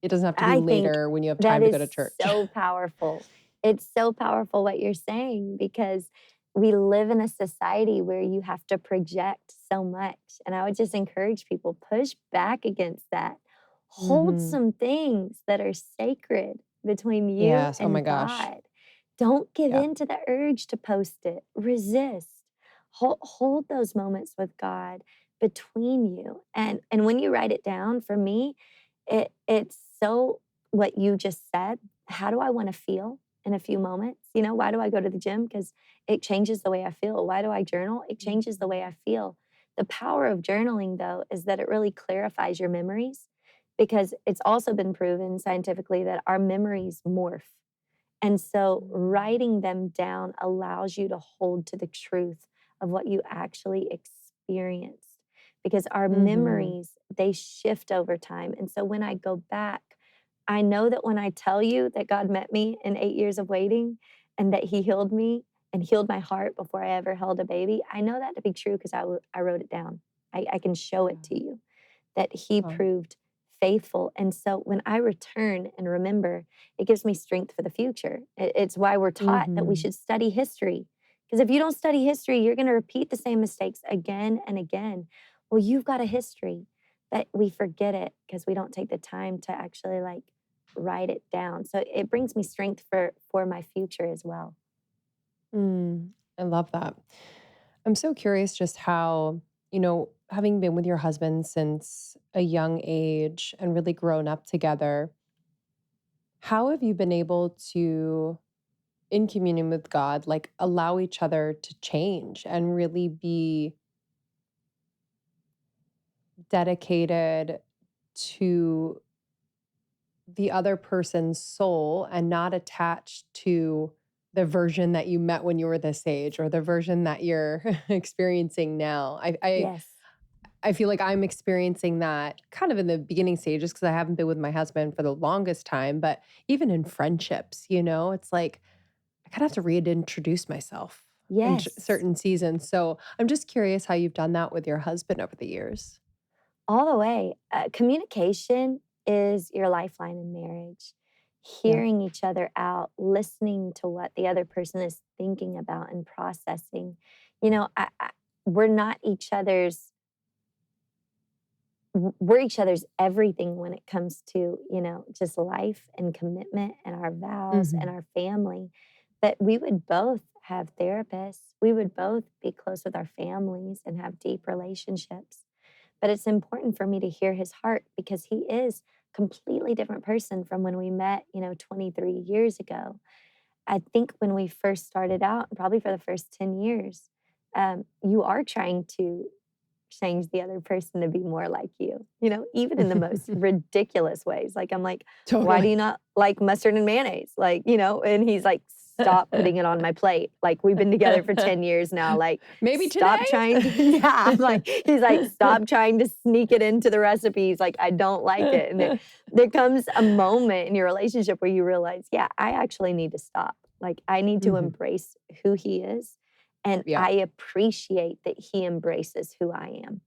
It doesn't have to be I think later when you have that time to go is to church. so powerful. It's so powerful what you're saying, because we live in a society where you have to project so much. And I would just encourage people, push back against that. Hold Mm-hmm. some things that are sacred between you Yes. Oh my and gosh. God. Don't give Yeah. in to the urge to post it. Resist. Hold those moments with God between you. And when you write it down, for me, it's so what you just said. How do I want to feel in a few moments? You know, why do I go to the gym? Because it changes the way I feel. Why do I journal? It changes the way I feel. The power of journaling, though, is that it really clarifies your memories, because it's also been proven scientifically that our memories morph. And so writing them down allows you to hold to the truth of what you actually experienced, because our Mm-hmm. memories, they shift over time. And so when I go back, I know that when I tell you that God met me in 8 years of waiting and that he healed me and healed my heart before I ever held a baby, I know that to be true because I wrote it down. I can show it to you that he Wow. proved faithful. And so when I return and remember, it gives me strength for the future. It's why we're taught that we Mm-hmm. should study history. Because if you don't study history, you're going to repeat the same mistakes again and again. Well, you've got a history, but we forget it because we don't take the time to actually like write it down. So it brings me strength for my future as well. I love that. I'm so curious just how, having been with your husband since a young age and really grown up together, how have you been able to, in communion with God, like allow each other to change and really be dedicated to the other person's soul and not attached to the version that you met when you were this age or the version that you're experiencing now? Yes. I feel like I'm experiencing that kind of in the beginning stages because I haven't been with my husband for the longest time, but even in friendships, it's like I kind of have to reintroduce myself in Yes. certain seasons. So I'm just curious how you've done that with your husband over the years. All the way. Communication is your lifeline in marriage. Yeah. Hearing each other out, listening to what the other person is thinking about and processing. You know, we're not each other's, we're each other's everything when it comes to, just life and commitment and our vows and Hmm. our family. But we would both have therapists. We would both be close with our families and have deep relationships. But it's important for me to hear his heart because he is a completely different person from when we met, 23 years ago. I think when we first started out, probably for the first 10 years, you are trying to change the other person to be more like you, even in the most ridiculous ways. Like, I'm like, why do Totally. you not like mustard and mayonnaise? Like, and he's like, stop putting it on my plate. Like, we've been together for 10 years now. Like, Maybe stop today? trying to, yeah. I'm like, he's like, stop trying to sneak it into the recipes. Like, I don't like it. And there comes a moment in your relationship where you realize, yeah, I actually need to stop. Like, I need to Hmm. embrace who he is. And Yeah. I appreciate that he embraces who I am.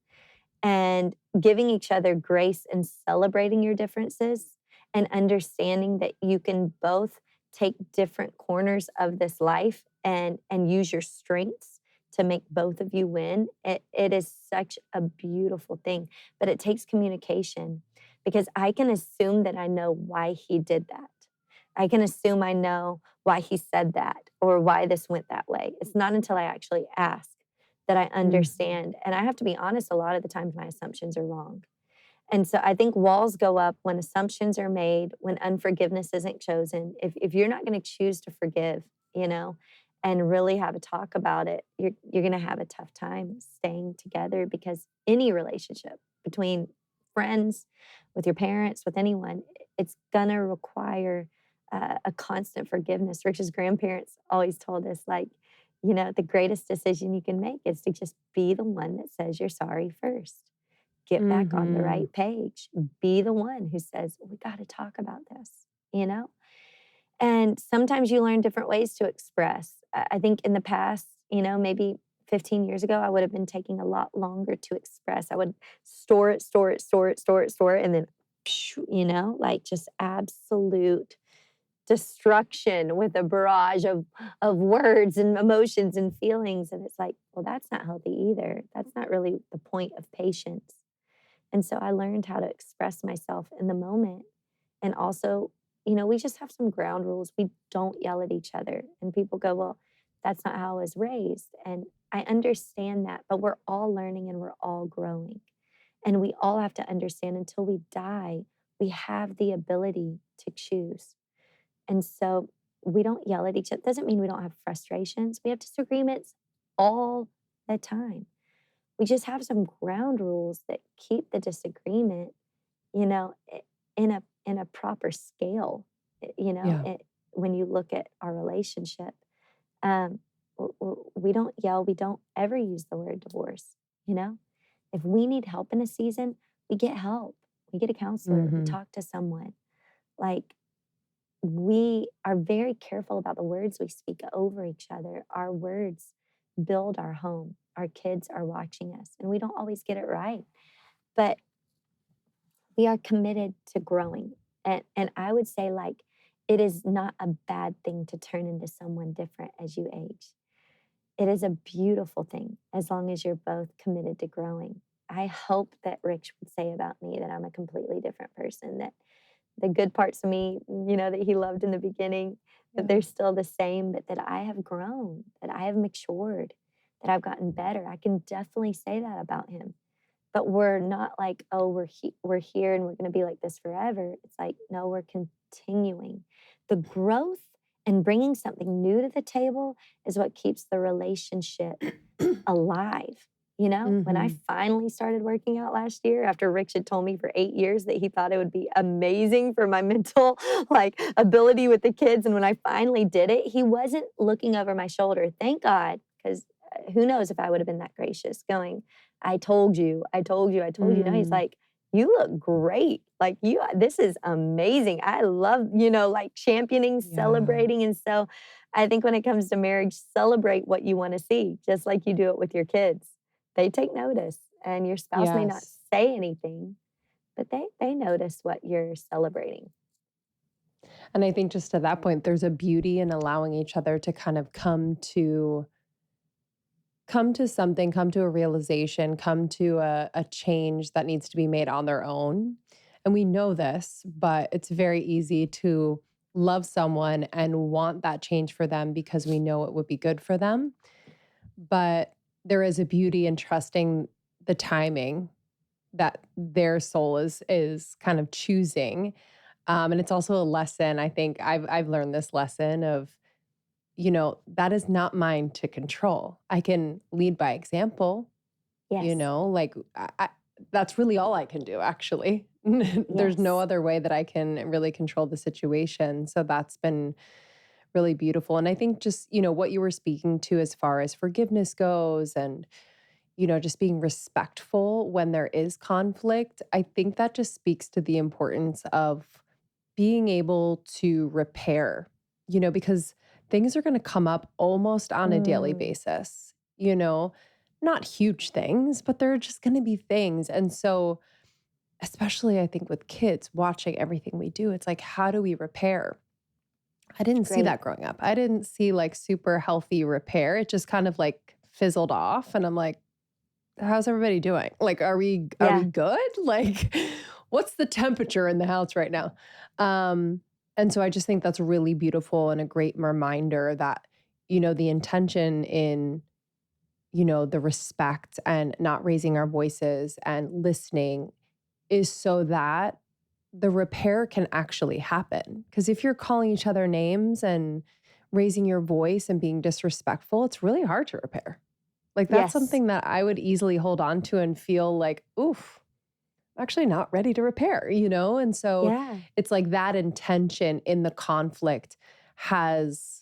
And giving each other grace and celebrating your differences and understanding that you can both take different corners of this life and use your strengths to make both of you win. It is such a beautiful thing, but it takes communication because I can assume that I know why he did that. I can assume I know why he said that or why this went that way. It's not until I actually ask that I Mm. understand. And I have to be honest, a lot of the times my assumptions are wrong. And so I think walls go up when assumptions are made, when unforgiveness isn't chosen. If you're not going to choose to forgive, and really have a talk about it, you're going to have a tough time staying together because any relationship between friends, with your parents, with anyone, it's going to require a constant forgiveness. Rich's grandparents always told us, like, the greatest decision you can make is to just be the one that says you're sorry first. Get back on the Hmm. right page. Be the one who says, we got to talk about this, you know? And sometimes you learn different ways to express. I think in the past, maybe 15 years ago, I would have been taking a lot longer to express. I would store it, store it, store it, store it, store it, and then, like just absolute destruction with a barrage of words and emotions and feelings. And it's like, well, that's not healthy either. That's not really the point of patience. And so I learned how to express myself in the moment. And also, we just have some ground rules. We don't yell at each other. And people go, well, that's not how I was raised. And I understand that, but we're all learning and we're all growing. And we all have to understand until we die, we have the ability to choose. And so we don't yell at each other. Doesn't mean we don't have frustrations. We have disagreements all the time. We just have some ground rules that keep the disagreement, in a proper scale. Yeah. When you look at our relationship, um, we don't yell. We don't ever use the word divorce. If we need help in a season, we get help. We get a counselor. We talk to someone. Like, we are very careful about the words we speak over each other. Our words build our home. Our kids are watching us, and we don't always get it right. But we are committed to growing. And I would say, like, it is not a bad thing to turn into someone different as you age. It is a beautiful thing as long as you're both committed to growing. I hope that Rich would say about me that I'm a completely different person, that the good parts of me, that he loved in the beginning, that they're still the same, but that I have grown, that I have matured, that I've gotten better. I can definitely say that about him. But we're not like, oh, we're here and we're going to be like this forever. It's like, no, we're continuing. The growth and bringing something new to the table is what keeps the relationship alive. When I finally started working out last year, after Rich had told me for 8 years that he thought it would be amazing for my mental ability with the kids. And when I finally did it, he wasn't looking over my shoulder. Thank God, because who knows if I would have been that gracious going, I told you, I told you, I told you. No, he's like, you look great. Like, this is amazing. I love, championing, celebrating. And so I think when it comes to marriage, celebrate what you want to see, just like you do it with your kids. They take notice, and your spouse may not say anything, but they notice what you're celebrating. And I think just to that point, there's a beauty in allowing each other to kind of come to something, come to a realization, come to a change that needs to be made on their own. And we know this, but it's very easy to love someone and want that change for them because we know it would be good for them. But there is a beauty in trusting the timing that their soul is kind of choosing. And it's also a lesson. I think I've learned this lesson of, that is not mine to control. I can lead by example, Yes. that's really all I can do, actually. There's no other way that I can really control the situation. So that's been really beautiful. And I think just, what you were speaking to as far as forgiveness goes and, just being respectful when there is conflict, I think that just speaks to the importance of being able to repair, because things are going to come up almost on a daily basis, not huge things, but there are just going to be things. And so, especially I think with kids watching everything we do, it's like, how do we repair? I didn't see that growing up. I didn't see super healthy repair. It just kind of fizzled off. And I'm like, how's everybody doing? Are we good? What's the temperature in the house right now? And so I just think that's really beautiful and a great reminder that, the intention in, the respect and not raising our voices and listening is so that the repair can actually happen. Because if you're calling each other names and raising your voice and being disrespectful, it's really hard to repair. That's something that I would easily hold on to and feel like, oof, I'm actually not ready to repair, And so it's like that intention in the conflict has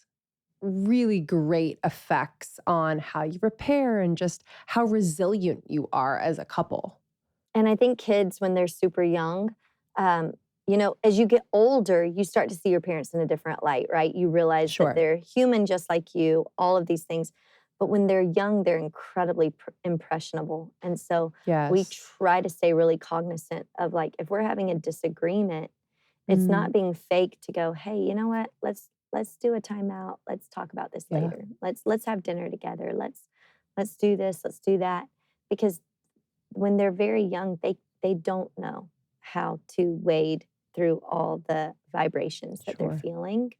really great effects on how you repair and just how resilient you are as a couple. And I think kids, when they're super young, as you get older, you start to see your parents in a different light, right? You realize that they're human just like you, all of these things. But when they're young, they're incredibly impressionable. And so we try to stay really cognizant of if we're having a disagreement It's not being fake to go, hey, you know what? Let's do a timeout. Let's talk about this Yeah. later. Let's have dinner together. Let's do this. Let's do that. Because when they're very young, they don't know how to wade through all the vibrations that they're Sure. feeling.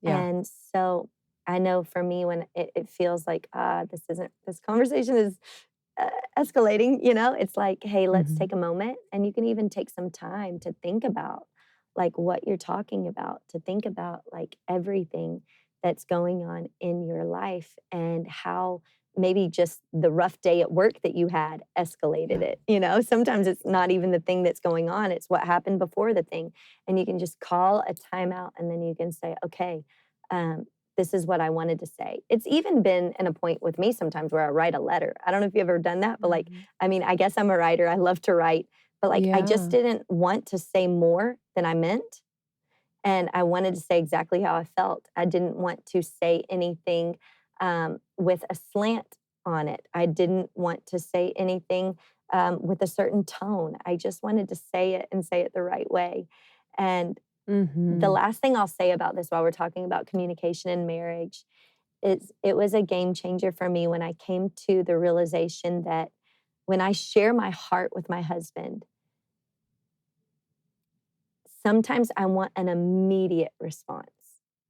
Yeah. And so I know for me, when it feels like, this conversation is escalating, it's like, hey, let's Mhm. take a moment. And you can even take some time to think about like what you're talking about, to think about like everything that's going on in your life and how maybe just the rough day at work that you had escalated Yeah. it. Sometimes it's not even the thing that's going on, it's what happened before the thing. And you can just call a timeout and then you can say, okay, um, this is what I wanted to say. It's even been in a point with me sometimes where I write a letter. I don't know if you've ever done that, but like, Mhm. I mean, I guess I'm a writer. I love to write, but like, I just Yeah. didn't want to say more than I meant. And I wanted to say exactly how I felt. I didn't want to say anything with a slant on it. I didn't want to say anything with a certain tone. I just wanted to say it and say it the right way. And the Mhm. last thing I'll say about this while we're talking about communication in marriage is it was a game changer for me when I came to the realization that when I share my heart with my husband, sometimes I want an immediate response.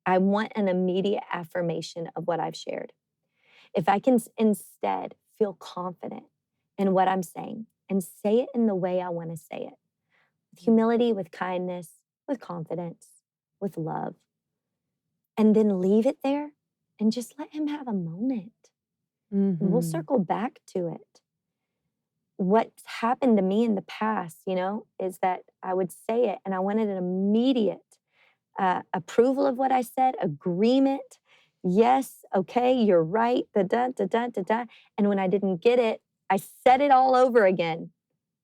I want an immediate affirmation of what I've shared. If I can instead feel confident in what I'm saying and say it in the way I want to say it, with humility, with kindness, with confidence, with love, and then leave it there and just let him have a moment. And we'll Mhm. circle back to it. What's happened to me in the past, is that I would say it and I wanted an immediate approval of what I said, agreement. Yes, okay, you're right. Da da da da da da. And when I didn't get it, I said it all over again,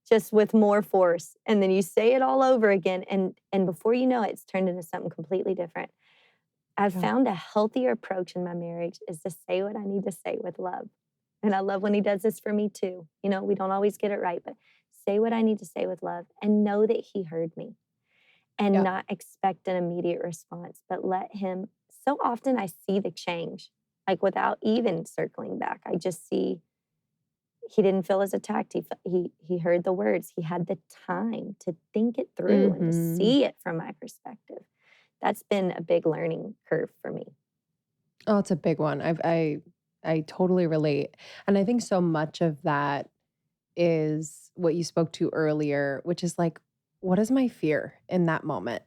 just with more force. And then you say it all over again, and before you know it, it's turned into something completely different. I've Yeah. found a healthier approach in my marriage is to say what I need to say with love. And I love when he does this for me too. We don't always get it right, but say what I need to say with love and know that he heard me and Yeah. not expect an immediate response, but let him. So often I see the change, like without even circling back. I just see he didn't feel as attacked. He heard the words. He had the time to think it through and to Mhm. see it from my perspective. That's been a big learning curve for me. Oh, it's a big one. I totally relate. And I think so much of that is what you spoke to earlier, which is like, what is my fear in that moment?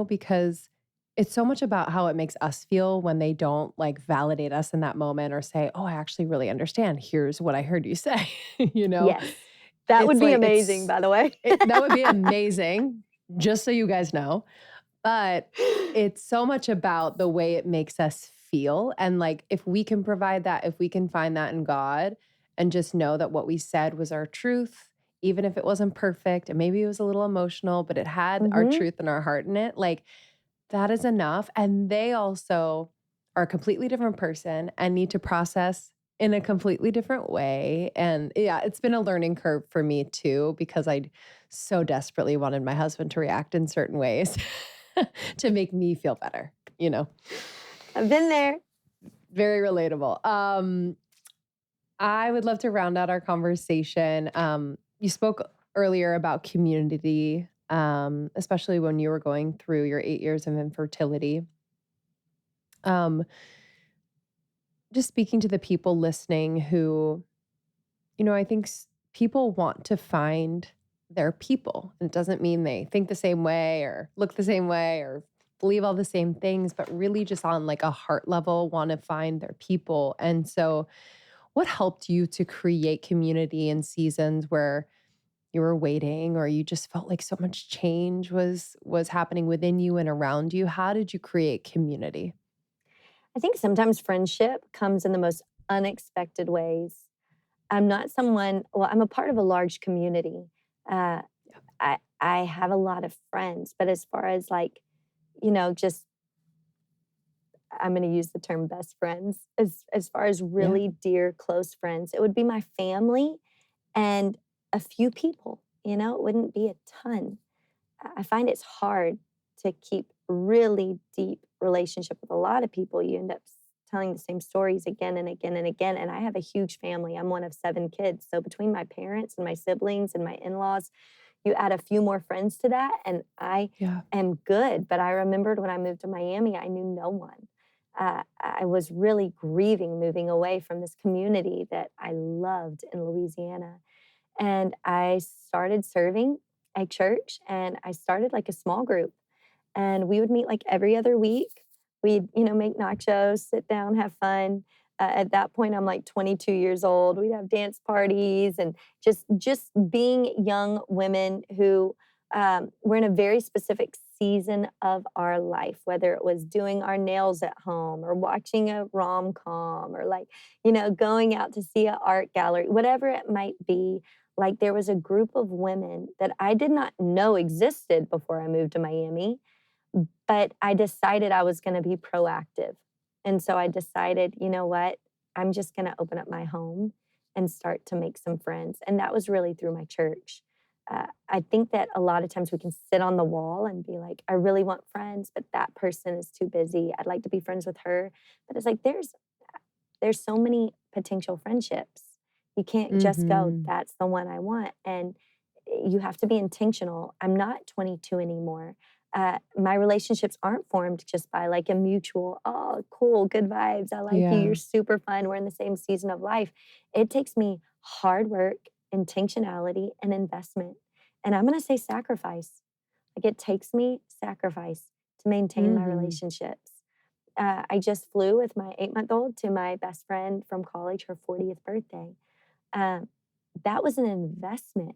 Because it's so much about how it makes us feel when they don't like validate us in that moment or say, oh, I actually really understand. Here's what I heard you say. you know, Yes. That would it's be like, amazing, by the way. that would be amazing, just so you guys know. But it's so much about the way it makes us feel. And like, if we can provide that, if we can find that in God and just know that what we said was our truth, even if it wasn't perfect and maybe it was a little emotional, but it had our Mhm. truth and our heart in it, like that is enough. And they also are a completely different person and need to process in a completely different way. And yeah, it's been a learning curve for me too, because I so desperately wanted my husband to react in certain ways to make me feel better. I've been there. Very relatable. I would love to round out our conversation. You spoke earlier about community, especially when you were going through your 8 years of infertility. Um, just speaking to the people listening who, I think people want to find their people. And it doesn't mean they think the same way or look the same way or believe all the same things, but really just on like a heart level want to find their people. And so what helped you to create community in seasons where you were waiting or you just felt like so much change was happening within you and around you? How did you create community? I think sometimes friendship comes in the most unexpected ways. I'm a part of a large community. Uh, I have a lot of friends, but as far as like, just I'm going to use the term best friends, as far as Yeah. really dear, close friends, it would be my family and a few people, it wouldn't be a ton. I find it's hard to keep really deep relationship with a lot of people, you end up telling the same stories again and again and again. And I have a huge family. I'm one of 7 kids. So between my parents and my siblings and my in-laws, you add a few more friends to that, and I Yeah. am good. But I remembered when I moved to Miami, I knew no one. I was really grieving moving away from this community that I loved in Louisiana. And I started serving at church, and I started like a small group, and we would meet like every other week. We'd, make nachos, sit down, have fun. At that point, I'm like 22 years old. We'd have dance parties and just being young women who were in a very specific season of our life, whether it was doing our nails at home or watching a rom-com or like, going out to see an art gallery, whatever it might be. Like there was a group of women that I did not know existed before I moved to Miami, but I decided I was going to be proactive. And so I decided, you know what? I'm just going to open up my home and start to make some friends. And that was really through my church. I think that a lot of times we can sit on the wall and be like, I really want friends, but that person is too busy. I'd like to be friends with her. But it's like there's so many potential friendships. You can't just go, Mm-hmm. that's the one I want. And you have to be intentional. I'm not 22 anymore. My relationships aren't formed just by like a mutual, oh, cool, good vibes. I like you. You're Yeah. super fun. We're in the same season of life. It takes me hard work, intentionality, and investment. And I'm going to say sacrifice. Like it takes me sacrifice to maintain my Mm-hmm. relationships. I just flew with my 8-month-old to my best friend from college, her 40th birthday. Um, that was an investment.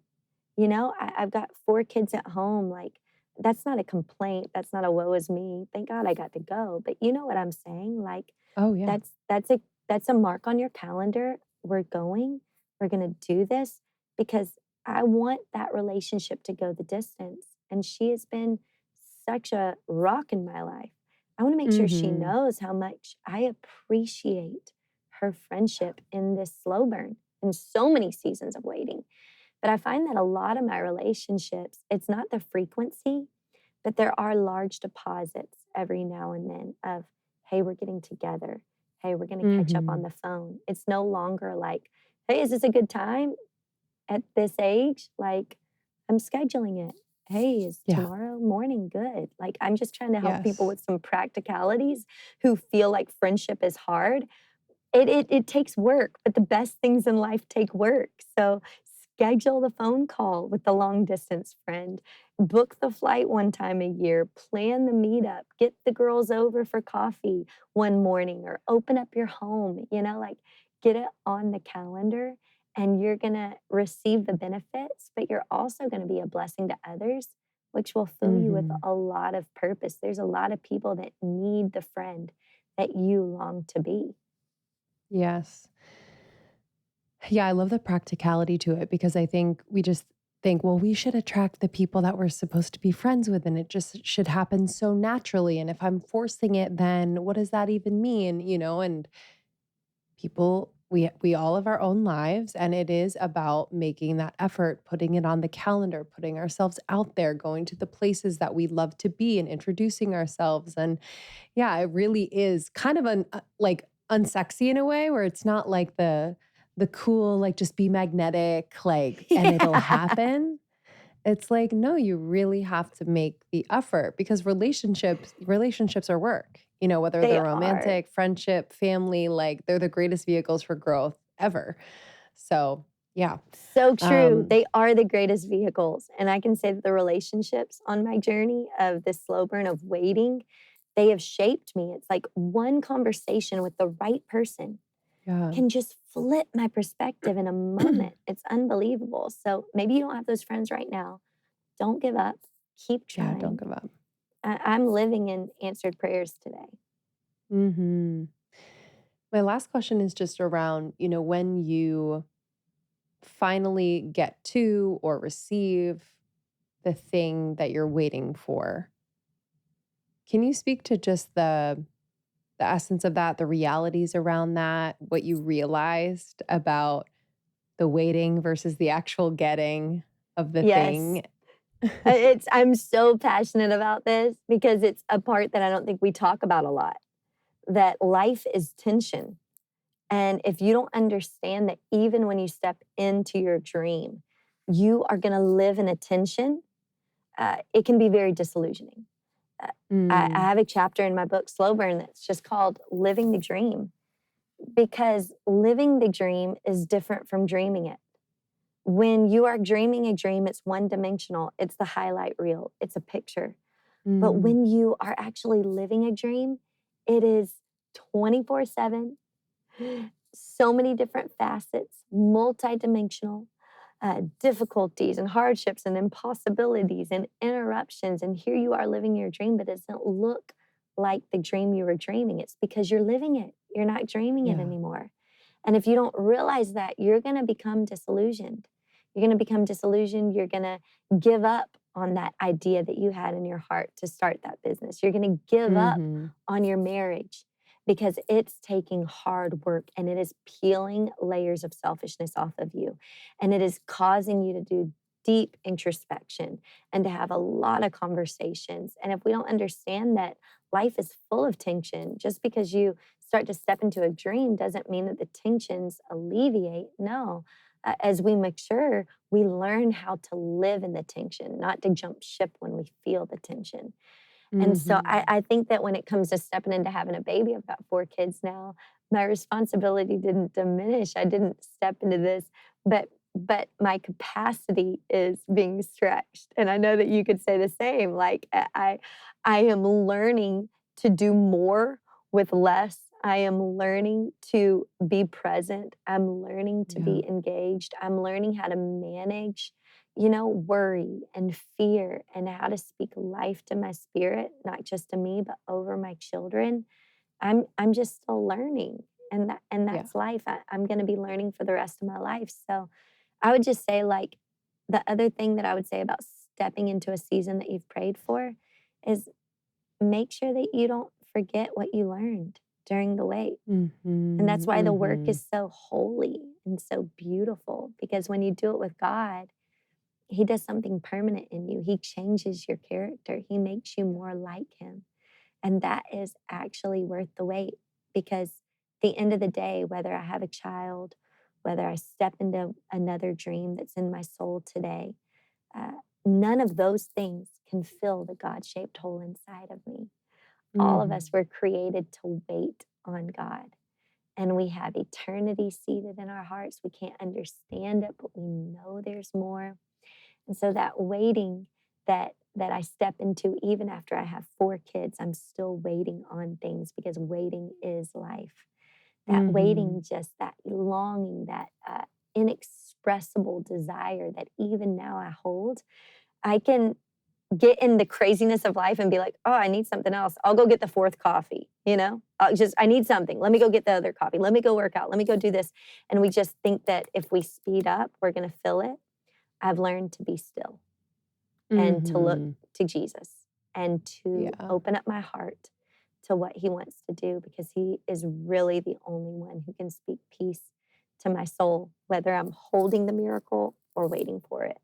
I've got 4 kids at home. Like, that's not a complaint. That's not a woe is me. Thank God I got to go. But you know what I'm saying? Like, Oh, yeah. that's a mark on your calendar. We're going. We're gonna do this because I want that relationship to go the distance. And she has been such a rock in my life. I want to make sure she Mm-hmm. knows how much I appreciate her friendship in this slow burn in so many seasons of waiting. But I find that a lot of my relationships, it's not the frequency, but there are large deposits every now and then of, hey, we're getting together. Hey, we're going to catch up Mm-hmm. on the phone. It's no longer like, hey, is this a good time at this age? Like, I'm scheduling it. Hey, is Yeah. tomorrow morning good? Like, I'm just trying to help people Yes. with some practicalities who feel like friendship is hard. It takes work, but the best things in life take work. So schedule the phone call with the long distance friend, book the flight one time a year, plan the meetup, get the girls over for coffee one morning, or open up your home, like get it on the calendar, and you're going to receive the benefits, but you're also going to be a blessing to others, which will fill you with Mm-hmm. a lot of purpose. There's a lot of people that need the friend that you long to be. Yes. Yeah, I love the practicality to it because I think we just think, well, we should attract the people that we're supposed to be friends with, and it just should happen so naturally. And if I'm forcing it, then what does that even mean? And people, we all have our own lives, and it is about making that effort, putting it on the calendar, putting ourselves out there, going to the places that we love to be, and introducing ourselves. And yeah, it really is kind of like unsexy in a way where it's not like the cool like just be magnetic like and it'll Yeah. happen. It's like no, you really have to make the effort because relationships are work. Whether They they're are. romantic, friendship, family, like they're the greatest vehicles for growth ever. So, yeah. So true. Um They are the greatest vehicles. And I can say that the relationships on my journey of this slow burn of waiting, they have shaped me. It's like one conversation with the right person yeah. can just flip my perspective in a moment. It's unbelievable. So maybe you don't have those friends right now. Don't give up. Keep Yeah, don't trying. give up. I'm living in answered prayers today. Mhm. My last question is just around, when you finally get to or receive the thing that you're waiting for. Can you speak to just the essence of that, the realities around that, what you realized about the waiting versus the actual getting of the Yes. thing? I'm so passionate about this because it's a part that I don't think we talk about a lot, that life is tension. And if you don't understand that even when you step into your dream, you are going to live in a tension, it can be very disillusioning. Uh, I Mm, have a chapter in my book, Slow Burn, that's just called Living the Dream, because living the dream is different from dreaming it. When you are dreaming a dream, it's one dimensional, it's the highlight reel, it's a picture. But mm, when you are actually living a dream, it is 24/7, so many different facets, multidimensional, difficulties and hardships and impossibilities and interruptions. And here you are living your dream, but it doesn't look like the dream you were dreaming. It's because you're living it, you're not dreaming it yeah. anymore. And if you don't realize that, you're going to become disillusioned. You're going to become disillusioned. You're going to give up on that idea that you had in your heart to start that business. You're going to give up Mhm. on your marriage because it's taking hard work and it is peeling layers of selfishness off of you. And it is causing you to do deep introspection and to have a lot of conversations. And if we don't understand that life is full of tension, just because you start to step into a dream doesn't mean that the tensions alleviate. No. As we mature, we learn how to live in the tension, not to jump ship when we feel the tension. And so Mhm. I think that when it comes to stepping into having a baby, I've got 4 kids now, my responsibility didn't diminish. I didn't step into this, but my capacity is being stretched. And I know that you could say the same. Like I am learning to do more with less. I am learning to be present. I'm learning to Yeah. be engaged. I'm learning how to manage, worry and fear and how to speak life to my spirit, not just to me, but over my children. I'm just still learning. And Yeah. that's life. I'm gonna be learning for the rest of my life. So I would just say like the other thing that I would say about stepping into a season that you've prayed for is make sure that you don't forget what you learned during the wait. And that's Mhm. why the work Mhm. is so holy and so beautiful because when you do it with God, he does something permanent in you. He changes your character. He makes you more like him. And that is actually worth the wait because at the end of the day, whether I have a child, whether I step into another dream that's in my soul today, uh, none of those things can fill the God shaped hole inside of me. All of us Mhm. were created to wait on God. And we have eternity seated in our hearts. We can't understand it, but we know there's more. And so that waiting that I step into even after I have 4 kids, I'm still waiting on things because waiting is life. That Mhm. waiting, just that longing, that inexpressible desire that even now I hold, I can get in the craziness of life and be like, oh, I need something else. I'll go get the 4th coffee, I need something. Let me go get the other coffee. Let me go work out. Let me go do this. And we just think that if we speed up, we're going to fill it. I've learned to be still and to look Mhm. to Jesus and to Yeah. open up my heart to what he wants to do because he is really the only one who can speak peace to my soul, whether I'm holding the miracle or waiting for it.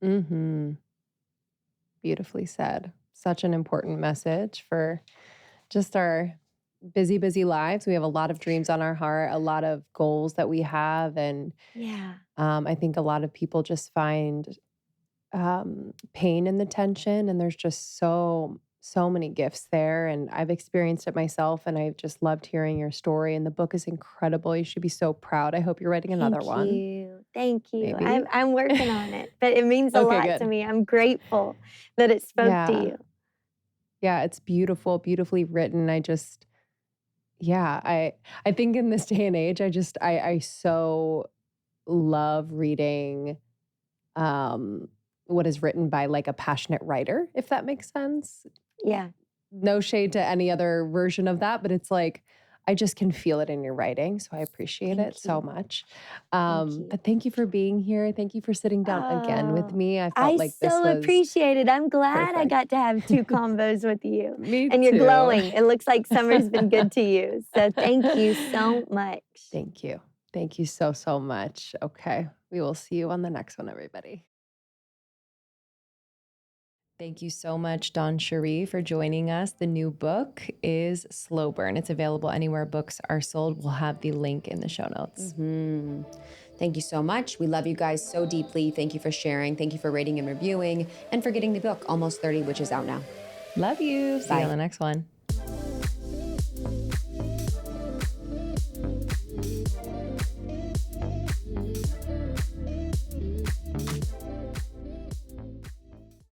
Mhm. Beautifully said. Such an important message for just our busy, busy lives. We have a lot of dreams on our heart, a lot of goals that we have. And Yeah. I think a lot of people just find pain in the tension. And there's just so many gifts there. And I've experienced it myself. And I've just loved hearing your story. And the book is incredible. You should be so proud. I hope you're writing another Thank one, you. Thank you. I'm maybe. I'm working on it, but it means a Okay, lot to good. me. I'm grateful that it spoke to Yeah. you. Yeah. It's beautiful, beautifully written. Yeah, I think in this day and age, I so love reading what is written by like a passionate writer, if that makes sense. Yeah. No shade to any other version of that, but it's like I just can feel it in your writing, so I appreciate it Thank so you. much. Thank you. But thank you for being here. Thank you for sitting down again with Oh, me. I felt I like this so was appreciate it. I'm glad I perfect. got to have 2 combos with you. Me And you're too. glowing. It looks like summer's been good to you. So thank you so much. Thank you. Thank you so, so much. Okay. We will see you on the next one, everybody. Thank you so much, DawnCheré, for joining us. The new book is Slow Burn. It's available anywhere books are sold. We'll have the link in the show notes. Thank you so much. We love you guys so deeply. Thank you for sharing. Thank you for rating and reviewing and for getting the book, Almost 30, which is out now. Love you. See you Bye. on the next one.